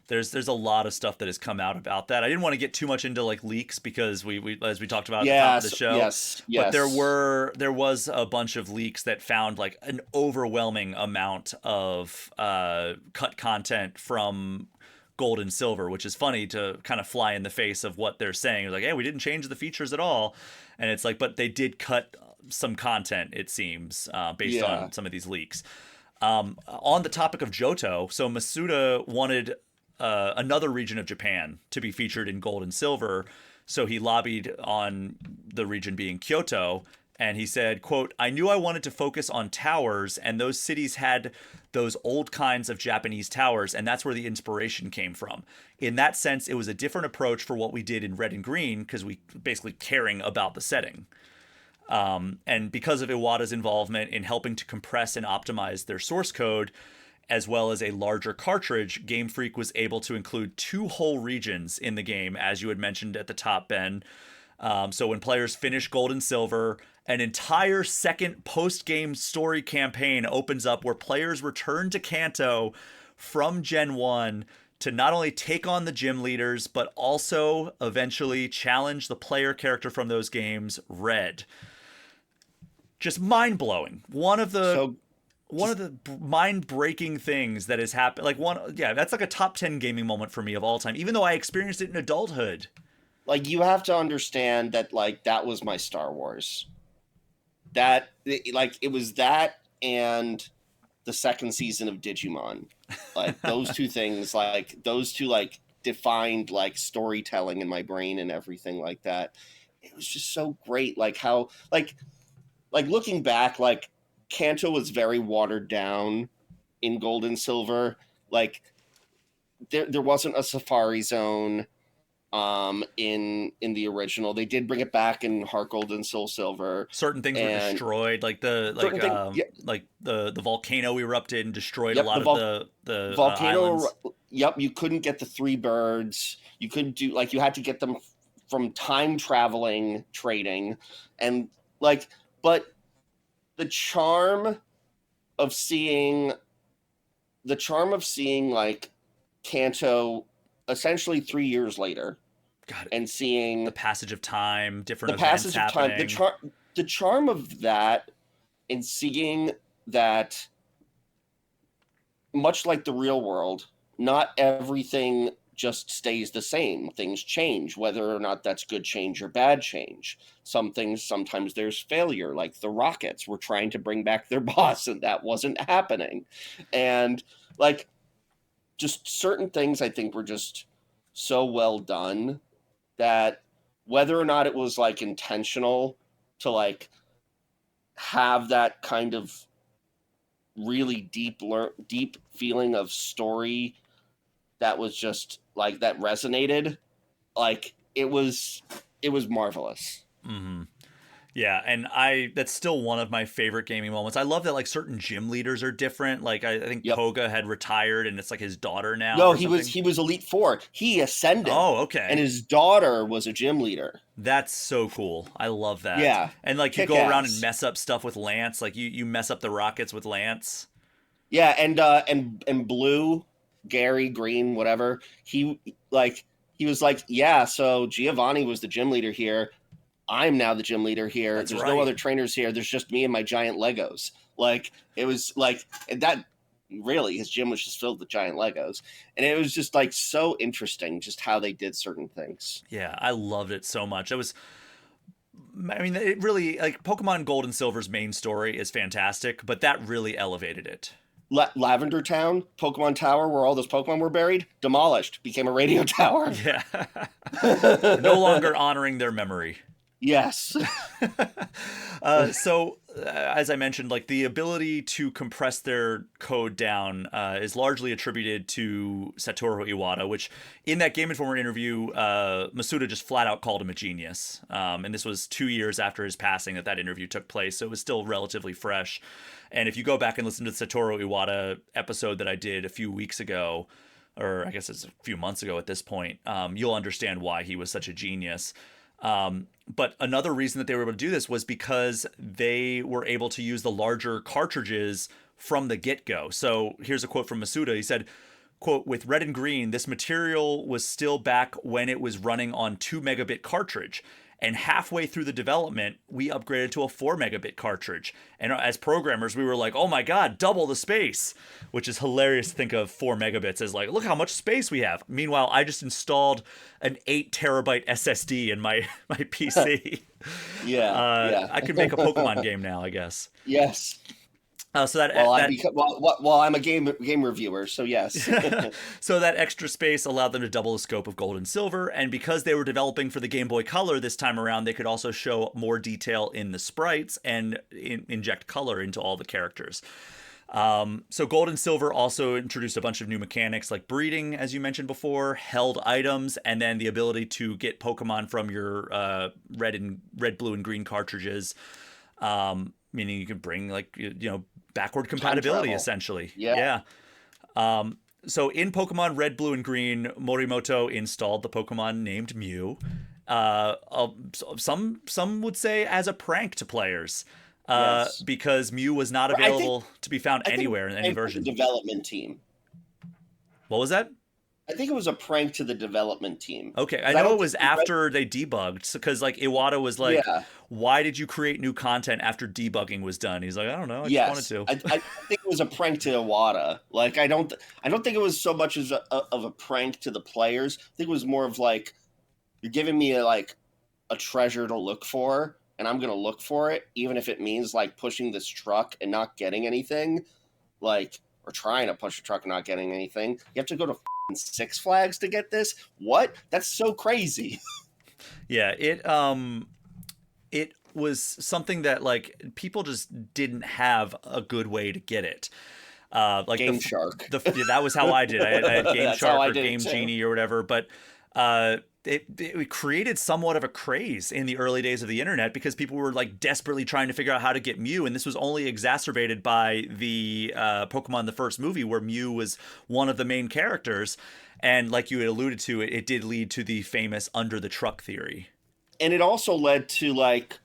There's a lot of stuff that has come out about that. I didn't want to get too much into like leaks because we as we talked about at the top of the show. Yes. But there was a bunch of leaks that found like an overwhelming amount of cut content from Gold and Silver, which is funny to kind of fly in the face of what they're saying. It's like, hey, we didn't change the features at all. And it's like, but they did cut some content, it seems, based on some of these leaks. On the topic of Johto, so Masuda wanted another region of Japan to be featured in Gold and Silver. So he lobbied on the region being Kyoto. And he said, quote, "I knew I wanted to focus on towers, and those cities had those old kinds of Japanese towers, and that's where the inspiration came from. In that sense, it was a different approach for what we did in Red and Green, because we basically caring about the setting." And because of Iwata's involvement in helping to compress and optimize their source code, as well as a larger cartridge, Game Freak was able to include 2 whole regions in the game, as you had mentioned at the top, Ben. So when players finish Gold and Silver, an entire second post-game story campaign opens up where players return to Kanto from Gen 1 to not only take on the gym leaders, but also eventually challenge the player character from those games, Red. Just mind-blowing. One of the mind-breaking things that has happened. That's like a top 10 gaming moment for me of all time, even though I experienced it in adulthood. Like, you have to understand that, like, that was my Star Wars. That, like, it was that and the second season of Digimon. Like, those two things, like, defined, like, storytelling in my brain and everything like that. It was just so great. Like, how, like looking back, like, Kanto was very watered down in Gold and Silver. Like, there wasn't a Safari Zone in the original. They did bring it back in Heart Gold and Soul Silver. Certain things were destroyed, like the volcano erupted and destroyed a lot of the volcano islands. Yep, you couldn't get the 3 birds. You couldn't do, like, you had to get them from time traveling trading, and like, but the charm of seeing like Kanto essentially 3 years later. God, and seeing the passage of time, different events happening. The charm of that, and seeing that, much like the real world, not everything just stays the same. Things change, whether or not that's good change or bad change. Some things, sometimes there's failure, like the Rockets were trying to bring back their boss, and that wasn't happening. And, like, just certain things I think were just so well done that whether or not it was, like, intentional to, like, have that kind of really deep feeling of story that was just, like, that resonated, like, it was marvelous. Mm-hmm. Yeah, and that's still one of my favorite gaming moments. I love that, like, certain gym leaders are different. Like, I think Koga had retired, and it's like his daughter now. No, he was Elite Four. He ascended. Oh, okay. And his daughter was a gym leader. That's so cool. I love that. Yeah, and like you go around and mess up stuff with Lance. Like you mess up the Rockets with Lance. Yeah, and Blue, Gary, Green, whatever. He was like, yeah. So Giovanni was the gym leader here. I'm now the gym leader here. There's no other trainers here. There's just me and my giant Legos. Like, it was like, and that really, his gym was just filled with giant Legos. And it was just, like, so interesting just how they did certain things. Yeah, I loved it so much. It really, like, Pokemon Gold and Silver's main story is fantastic, but that really elevated it. Lavender Town, Pokemon Tower, where all those Pokemon were buried, demolished, became a radio tower. Yeah. No longer honoring their memory. Yes. So, as I mentioned, like, the ability to compress their code down is largely attributed to Satoru Iwata, which in that Game Informer interview, Masuda just flat out called him a genius. And this was 2 years after his passing that interview took place, so it was still relatively fresh. And if you go back and listen to the Satoru Iwata episode that I did a few weeks ago, or I guess it's a few months ago at this point, you'll understand why he was such a genius. But another reason that they were able to do this was because they were able to use the larger cartridges from the get-go. So here's a quote from Masuda. He said, quote, "With Red and Green, this material was still back when it was running on 2 megabit cartridge. And halfway through the development, we upgraded to a 4 megabit cartridge. And as programmers, we were like, oh my God, double the space," which is hilarious to think of 4 megabits as like, look how much space we have. Meanwhile, I just installed an 8 terabyte SSD in my PC. Yeah. I could make a Pokemon game now, I guess. Yes. I'm a game reviewer, so yes. So that extra space allowed them to double the scope of Gold and Silver, and because they were developing for the Game Boy Color this time around, they could also show more detail in the sprites and inject color into all the characters. So Gold and Silver also introduced a bunch of new mechanics like breeding, as you mentioned before, held items, and then the ability to get Pokemon from your red, blue, and green cartridges. Meaning you can bring backward compatibility essentially. Yeah. So in Pokemon Red, Blue, and Green, Morimoto installed the Pokemon named Mew. Some would say as a prank to players. Because Mew was not available to be found anywhere in any version. The development team. What was that? I think it was a prank to the development team. Okay, I know it was after they debugged, because like Iwata was like, "Why did you create new content after debugging was done?" He's like, "I don't know, I just wanted to." I think it was a prank to Iwata. Like, I don't think it was so much as of a prank to the players. I think it was more of like, you're giving me a treasure to look for, and I'm going to look for it, even if it means like pushing this truck and not getting anything, or trying to push a truck and not getting anything. You have to go to Six Flags to get this? What? That's so crazy. Yeah, it was something that like people just didn't have a good way to get it. Like Game Shark. That was how I did. I had Game Shark or Game Genie or whatever, but it created somewhat of a craze in the early days of the internet because people were like desperately trying to figure out how to get Mew, and this was only exacerbated by the Pokemon the first movie, where Mew was one of the main characters, and like you had alluded to, it did lead to the famous under the truck theory, and it also led to like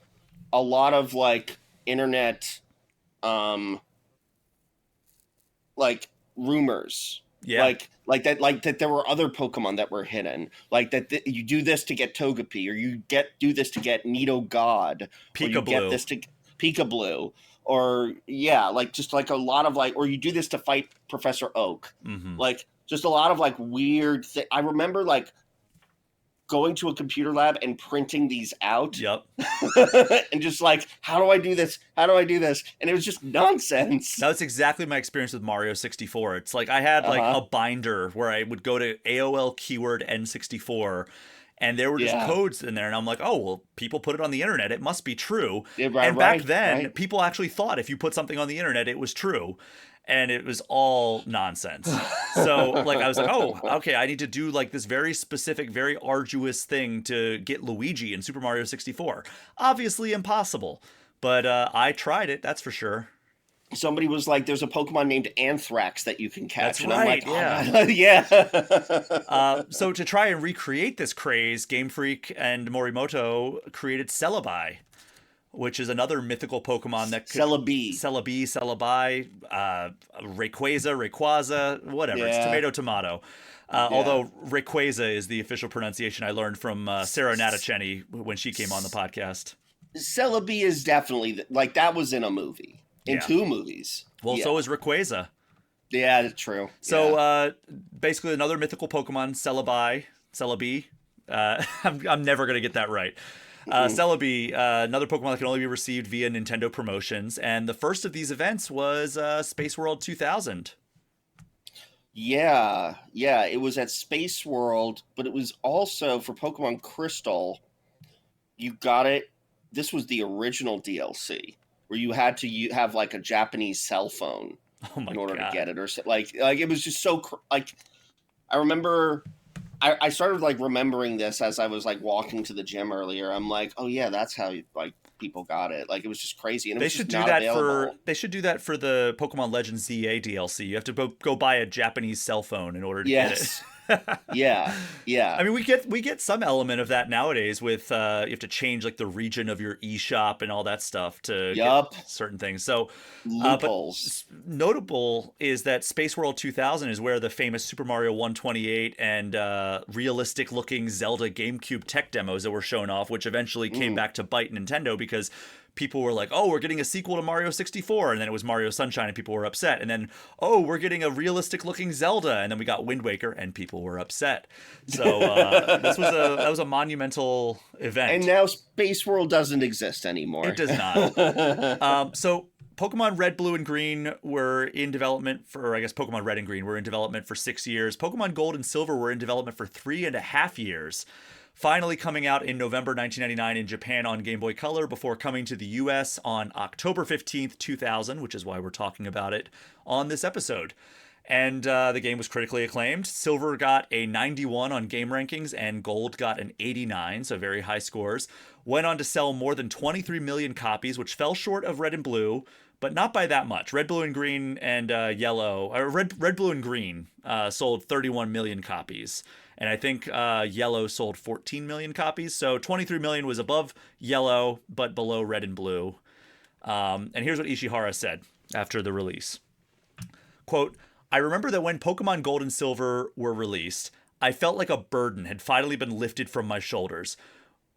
a lot of like internet like rumors. Yeah. Like that there were other Pokemon that were hidden. Like that you do this to get Togepi, or you do this to get Nido God, or you get this to Peekaboo, or just like a lot of like, or you do this to fight Professor Oak. Mm-hmm. Like just a lot of like weird things. I remember like going to a computer lab and printing these out. Yep. And just like, how do I do this? How do I do this? And it was just nonsense. That's exactly my experience with Mario 64. It's like I had like a binder where I would go to AOL keyword N64, and there were just codes in there, and I'm like, oh, well, people put it on the internet, it must be true. And back then, people actually thought if you put something on the internet, it was true. And it was all nonsense. So like I was like, oh, okay, I need to do like this very specific, very arduous thing to get Luigi in Super Mario 64. Obviously impossible, but I tried it, that's for sure. Somebody was like, there's a Pokemon named Anthrax that you can catch. That's and right, I'm like, yeah. So to try and recreate this craze, Game Freak and Morimoto created Celebi, which is another mythical Pokemon that could... Celebi, Rayquaza, whatever. It's tomato. Although Rayquaza is the official pronunciation I learned from Sarah Natacheni when she came on the podcast. Celebi is definitely... like, that was in a movie. In 2 movies. Well, so is Rayquaza. Yeah, that's true. So, basically another mythical Pokemon, Celebi. I'm never going to get that right. Celebi, another Pokemon that can only be received via Nintendo promotions, and the first of these events was Space World 2000. Yeah, it was at Space World, but it was also for Pokemon Crystal. You got it. This was the original DLC where you had to have like a Japanese cell phone in order to get it, or like it was just so like. I remember. I started like remembering this as I was like walking to the gym earlier. I'm like, oh yeah, that's how like people got it. Like it was just crazy. And they should do that for the Pokemon Legends ZA DLC. You have to go buy a Japanese cell phone in order to get it. Yeah. I mean, we get some element of that nowadays with you have to change like the region of your eShop and all that stuff to get certain things. So loopholes. But notable is that Space World 2000 is where the famous Super Mario 128 and realistic looking Zelda GameCube tech demos that were shown off, which eventually came back to bite Nintendo because people were like, oh, we're getting a sequel to Mario 64, and then it was Mario Sunshine, and people were upset. And then, oh, we're getting a realistic-looking Zelda, and then we got Wind Waker, and people were upset. So that was a monumental event. And now Space World doesn't exist anymore. It does not. So Pokemon Red, Blue, and Green were in development for, I guess Pokemon Red and Green were in development for 6 years. Pokemon Gold and Silver were in development for 3.5 years. finally coming out in November 1999 in Japan on Game Boy Color before coming to the US on October 15th, 2000, which is why we're talking about it on this episode. And the game was critically acclaimed. Silver got a 91 on Game Rankings, and Gold got an 89, so very high scores. Went on to sell more than 23 million copies, which fell short of Red and Blue, but not by that much. Red, Blue, and Green and Yellow, or Red, Blue, and Green sold 31 million copies. And I think Yellow sold 14 million copies. So 23 million was above Yellow, but below Red and Blue. And here's what Ishihara said after the release. Quote, "I remember that when Pokemon Gold and Silver were released, I felt like a burden had finally been lifted from my shoulders.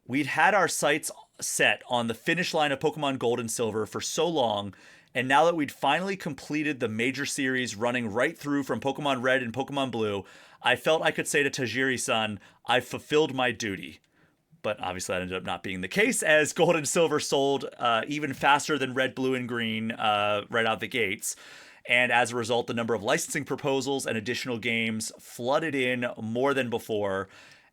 We'd had our sights set on the finish line of Pokemon Gold and Silver for so long, and now that we'd finally completed the major series running right through from Pokemon Red and Pokemon Blue, I felt I could say to Tajiri-san, I've fulfilled my duty." But obviously that ended up not being the case, as Gold and Silver sold even faster than Red, Blue, and Green right out the gates. And as a result, the number of licensing proposals and additional games flooded in more than before.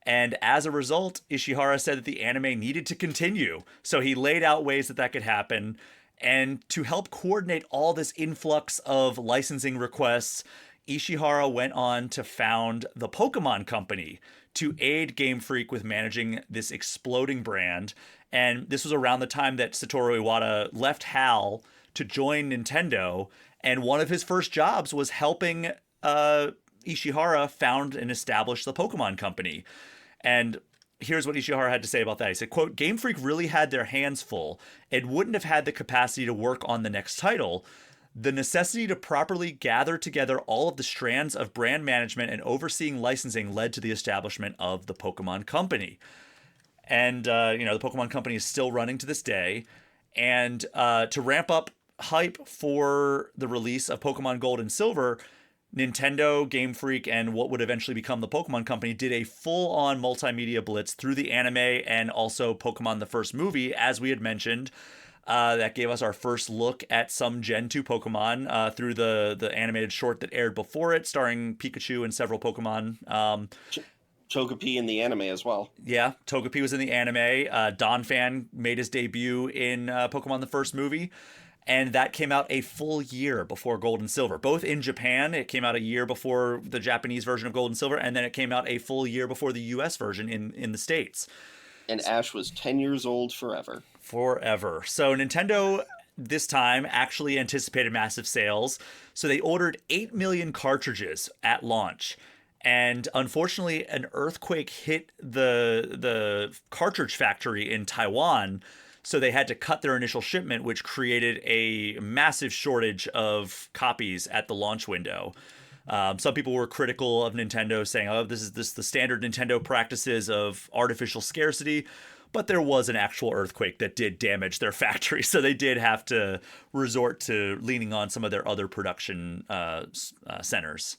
And as a result, Ishihara said that the anime needed to continue. So he laid out ways that that could happen. And to help coordinate all this influx of licensing requests, Ishihara went on to found the Pokemon Company to aid Game Freak with managing this exploding brand. And this was around the time that Satoru Iwata left HAL to join Nintendo. And one of his first jobs was helping Ishihara found and establish the Pokemon Company. And here's what Ishihara had to say about that. He said, quote, "Game Freak really had their hands full and wouldn't have had the capacity to work on the next title. The necessity to properly gather together all of the strands of brand management and overseeing licensing led to the establishment of the Pokemon Company." And, the Pokemon Company is still running to this day. And to ramp up hype for the release of Pokemon Gold and Silver, Nintendo, Game Freak, and what would eventually become the Pokemon Company did a full-on multimedia blitz through the anime and also Pokemon the first movie, as we had mentioned. That gave us our first look at some Gen 2 Pokemon through the animated short that aired before it, starring Pikachu and several Pokemon. Togepi in the anime as well. Yeah, Togepi was in the anime. Donphan made his debut in Pokemon the first movie. And that came out a full year before Gold and Silver. Both in Japan, it came out a year before the Japanese version of Gold and Silver, and then it came out a full year before the US version in the States. And Ash was 10 years old forever. Forever. So Nintendo this time actually anticipated massive sales. So they ordered 8 million cartridges at launch. And unfortunately, an earthquake hit the cartridge factory in Taiwan. So they had to cut their initial shipment, which created a massive shortage of copies at the launch window. Some people were critical of Nintendo, saying, "Oh, this is the standard Nintendo practices of artificial scarcity." But there was an actual earthquake that did damage their factory, so they did have to resort to leaning on some of their other production centers.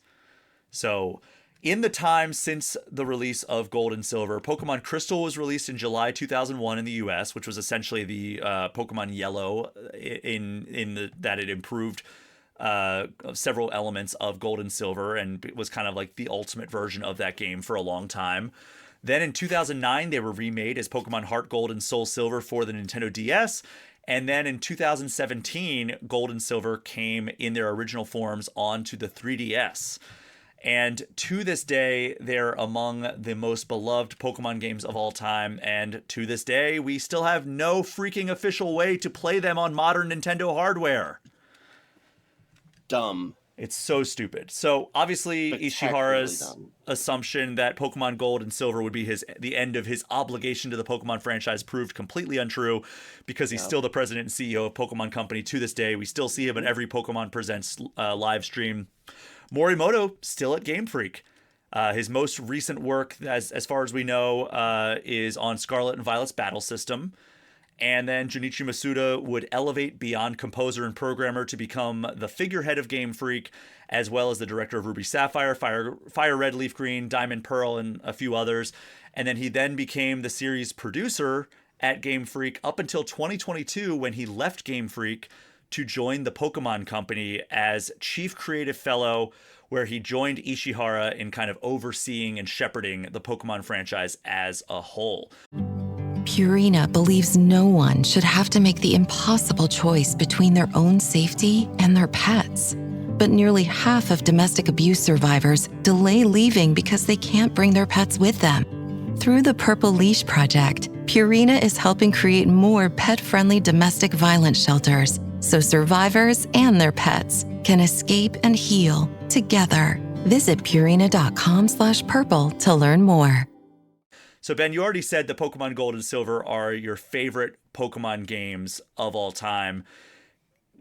So in the time since the release of Gold and Silver, Pokemon Crystal was released in July 2001 in the US, which was essentially the Pokemon Yellow that it improved several elements of Gold and Silver, and it was kind of like the ultimate version of that game for a long time. Then in 2009, they were remade as Pokemon Heart Gold and Soul Silver for the Nintendo DS. And then in 2017, Gold and Silver came in their original forms onto the 3DS. And to this day, they're among the most beloved Pokemon games of all time. And to this day, we still have no freaking official way to play them on modern Nintendo hardware. Dumb. It's so stupid. So obviously Ishihara's assumption that Pokemon Gold and Silver would be the end of his obligation to the Pokemon franchise proved completely untrue, because he's still the president and CEO of Pokemon Company to this day. We still see him in every Pokemon Presents live stream. Morimoto still at Game Freak. His most recent work, as far as we know, is on Scarlet and Violet's battle system. And then Junichi Masuda would elevate beyond composer and programmer to become the figurehead of Game Freak, as well as the director of Ruby Sapphire, Fire Red, Leaf Green, Diamond Pearl, and a few others. And then he then became the series producer at Game Freak up until 2022, when he left Game Freak to join the Pokemon Company as Chief Creative Fellow, where he joined Ishihara in kind of overseeing and shepherding the Pokemon franchise as a whole. Purina believes no one should have to make the impossible choice between their own safety and their pets. But nearly half of domestic abuse survivors delay leaving because they can't bring their pets with them. Through the Purple Leash Project, Purina is helping create more pet-friendly domestic violence shelters so survivors and their pets can escape and heal together. Visit Purina.com/purple to learn more. So Ben, you already said the Pokemon Gold and Silver are your favorite Pokemon games of all time,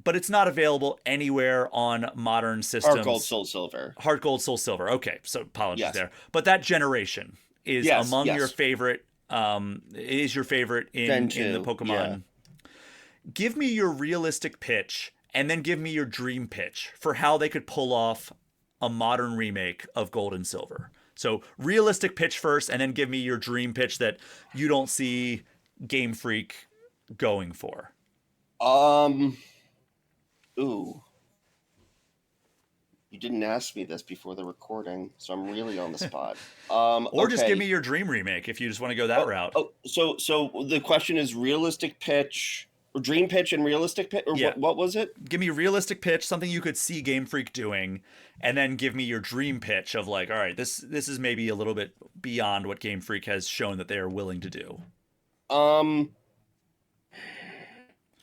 but it's not available anywhere on modern systems. Heart Gold, Soul Silver. Heart Gold, Soul Silver. Okay, so apologies there. But that generation is among your favorite, is your favorite in the Pokemon. Yeah. Give me your realistic pitch, and then give me your dream pitch for how they could pull off a modern remake of Gold and Silver. So realistic pitch first, and then give me your dream pitch that you don't see Game Freak going for. Ooh. You didn't ask me this before the recording, so I'm really on the spot. Or just give me your dream remake if you just want to go that route. So the question is realistic pitch, or dream pitch and realistic pitch, or what was it? Give me a realistic pitch, something you could see Game Freak doing, and then give me your dream pitch of like, all right, this is maybe a little bit beyond what Game Freak has shown that they are willing to do.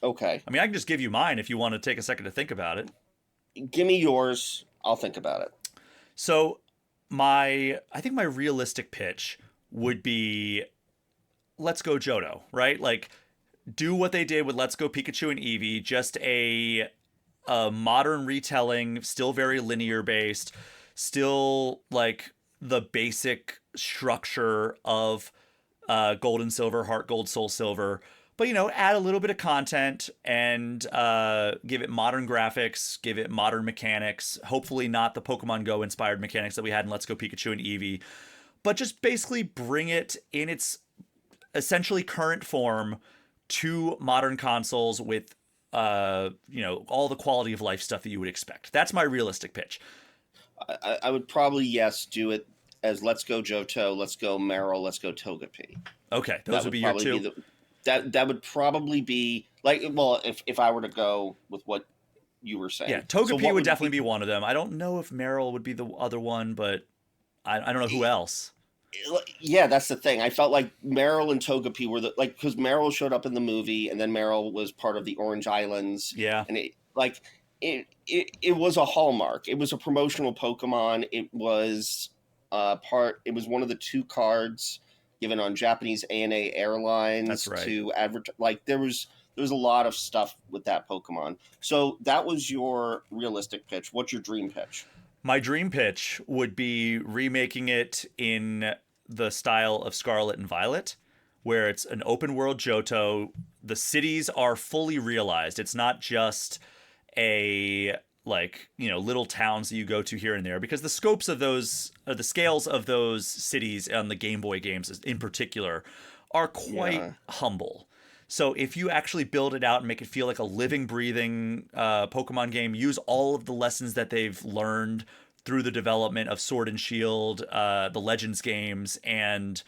Okay. I mean, I can just give you mine if you want to take a second to think about it. Give me yours. I'll think about it. So I think my realistic pitch would be Let's Go Johto, right? Like, do what they did with Let's Go Pikachu and Eevee, just a modern retelling, still very linear based, still like the basic structure of Gold and Silver, Heart Gold, Soul Silver, but, you know, add a little bit of content and give it modern graphics, give it modern mechanics, hopefully not the Pokemon Go inspired mechanics that we had in Let's Go Pikachu and Eevee, but just basically bring it in its essentially current form to modern consoles with, you know, all the quality of life stuff that you would expect. That's my realistic pitch. I would probably, do it as Let's Go Johto, Let's Go Meryl, Let's Go Togepi. Okay, those would be your two. That would probably be like, well, if I were to go with what you were saying. Yeah, Togepi would definitely be one of them. I don't know if Meryl would be the other one, but I don't know who else. Yeah, that's the thing. I felt like Meryl and Togepi were because Meryl showed up in the movie, and then Meryl was part of the Orange Islands. Yeah, and it was a hallmark. It was a promotional Pokemon. It was It was one of the two cards given on Japanese ANA Airlines. That's right. To advertise. Like there was a lot of stuff with that Pokemon. So that was your realistic pitch. What's your dream pitch? My dream pitch would be remaking it in the style of Scarlet and Violet, where it's an open world Johto. The cities are fully realized. It's not just a little towns that you go to here and there, because the scopes of those, the scales of those cities on the Game Boy games in particular are quite humble. So if you actually build it out and make it feel like a living, breathing Pokemon game, use all of the lessons that they've learned through the development of Sword and Shield, the Legends games, and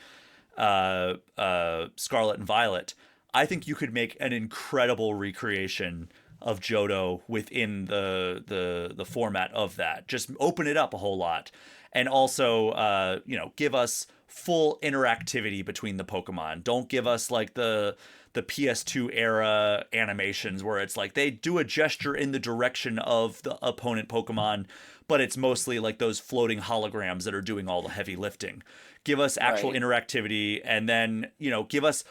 Scarlet and Violet, I think you could make an incredible recreation of Johto within the format of that. Just open it up a whole lot, and also give us full interactivity between the Pokemon. Don't give us like the PS2 era animations where it's like they do a gesture in the direction of the opponent Pokemon, but it's mostly like those floating holograms that are doing all the heavy lifting. Give us actual interactivity, and then give us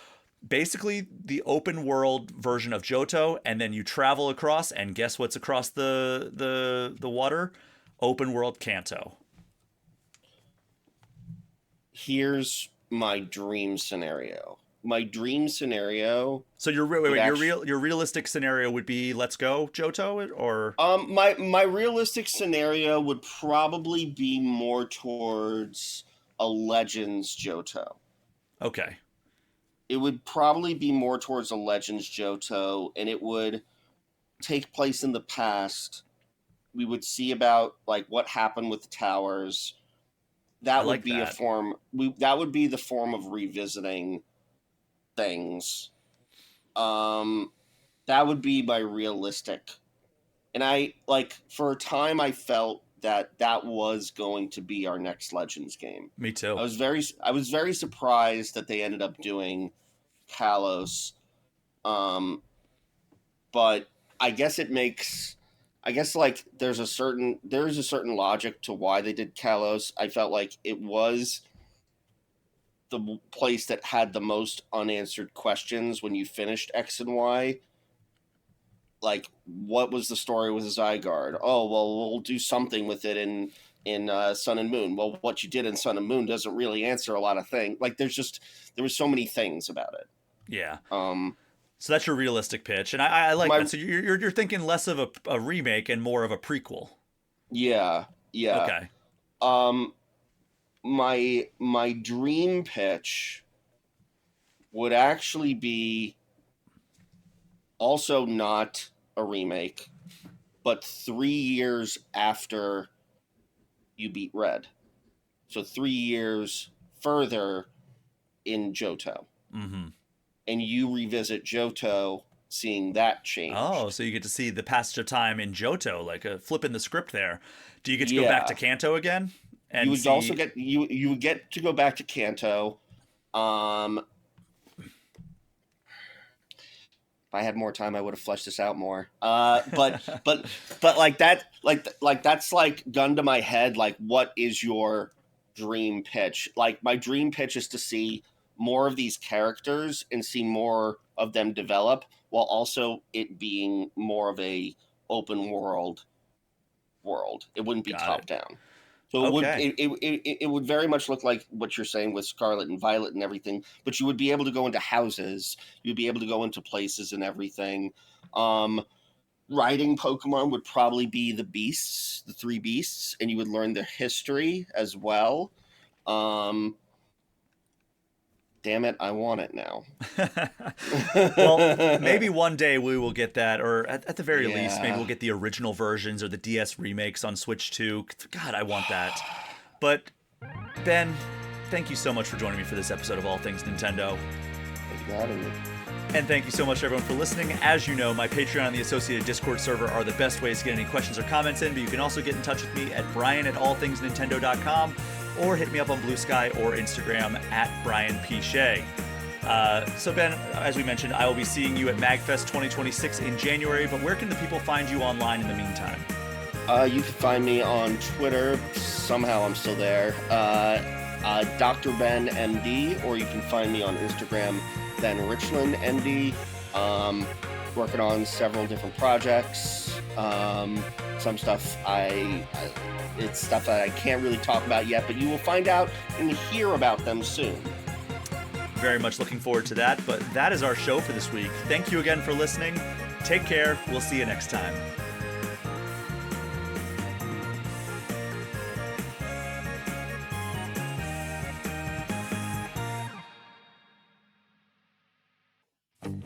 basically the open world version of Johto, and then you travel across, and guess what's across the water? Open world Kanto. Here's my dream scenario. My dream scenario. So your realistic scenario would be Let's Go Johto, or my realistic scenario would probably be more towards a Legends Johto. Okay. It would probably be more towards a Legends Johto, and it would take place in the past. We would see about like what happened with the towers. That would be that would be the form of revisiting things. That would be my realistic. And I for a time I felt that was going to be our next Legends game. Me too. I was very surprised that they ended up doing Kalos. But I guess there's a certain logic to why they did Kalos. I felt like it was the place that had the most unanswered questions when you finished X and Y. Like, what was the story with Zygarde? Oh, well, we'll do something with it in Sun and Moon. Well, what you did in Sun and Moon doesn't really answer a lot of things. Like, there were so many things about it. Yeah. So that's your realistic pitch, and I like that. So you're thinking less of a remake and more of a prequel. Yeah. Okay. My dream pitch would actually be also not a remake, but 3 years after you beat Red. So 3 years further in Johto. Mm-hmm. And you revisit Johto, seeing that change. Oh, so you get to see the passage of time in Johto, like a flip in the script there. Do you get to go back to Kanto again? And you would also get you would get to go back to Kanto. If I had more time, I would have fleshed this out more. But like that, like that's like gun to my head. Like, what is your dream pitch? Like, my dream pitch is to see more of these characters and see more of them develop, while also it being more of a open world. It wouldn't be top down. So it would very much look like what you're saying with Scarlet and Violet and everything, but you would be able to go into houses, you'd be able to go into places and everything. Riding Pokemon would probably be the beasts, the 3 beasts, and you would learn their history as well. Damn it, I want it now. Well, maybe one day we will get that, or at the very least, maybe we'll get the original versions or the DS remakes on Switch 2. God, I want that. But, Ben, thank you so much for joining me for this episode of All Things Nintendo. Thank you for having me. And thank you so much, everyone, for listening. As you know, my Patreon and the associated Discord server are the best ways to get any questions or comments in, but you can also get in touch with me at brian@allthingsnintendo.com, or hit me up on Blue Sky or Instagram at Brian P. Shea. So Ben, as we mentioned, I will be seeing you at MAGFest 2026 in January, but where can the people find you online in the meantime? You can find me on Twitter. Somehow I'm still there. Dr. Ben MD, or you can find me on Instagram, Ben Richlin MD. Working on several different projects. Some stuff it's stuff that I can't really talk about yet, but you will find out and hear about them soon. Very much looking forward to that, but that is our show for this week. Thank you again for listening. Take care. We'll see you next time.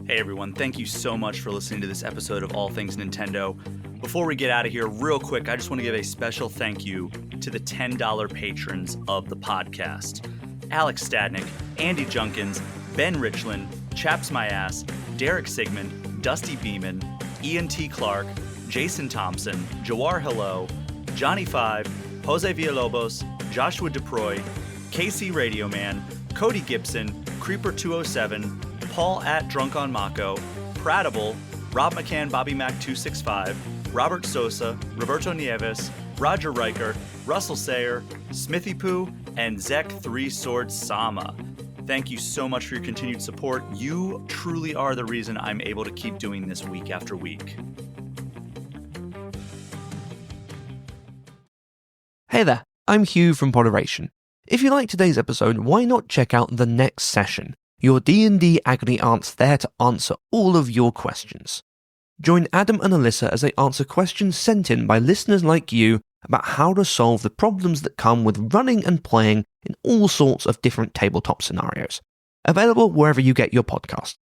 Hey everyone, thank you so much for listening to this episode of All Things Nintendo. Before we get out of here, real quick, I just want to give a special thank you to the $10 patrons of the podcast. Alex Stadnick, Andy Junkins, Ben Richlin, Chaps My Ass, Derek Sigmund, Dusty Beeman, Ian T. Clark, Jason Thompson, Jawar Hello, Johnny Five, Jose Villalobos, Joshua DeProy, Casey Radio Man, Cody Gibson, Creeper207, Paul at Drunk on Mako, Pratable, Rob McCann, Bobby Mac 265, Robert Sosa, Roberto Nieves, Roger Riker, Russell Sayer, Smithy Poo, and Zek 3 Swords Sama. Thank you so much for your continued support. You truly are the reason I'm able to keep doing this week after week. Hey there, I'm Hugh from Poderation. If you like today's episode, why not check out The Next Session, your D&D agony aunts there to answer all of your questions. Join Adam and Alyssa as they answer questions sent in by listeners like you about how to solve the problems that come with running and playing in all sorts of different tabletop scenarios. Available wherever you get your podcasts.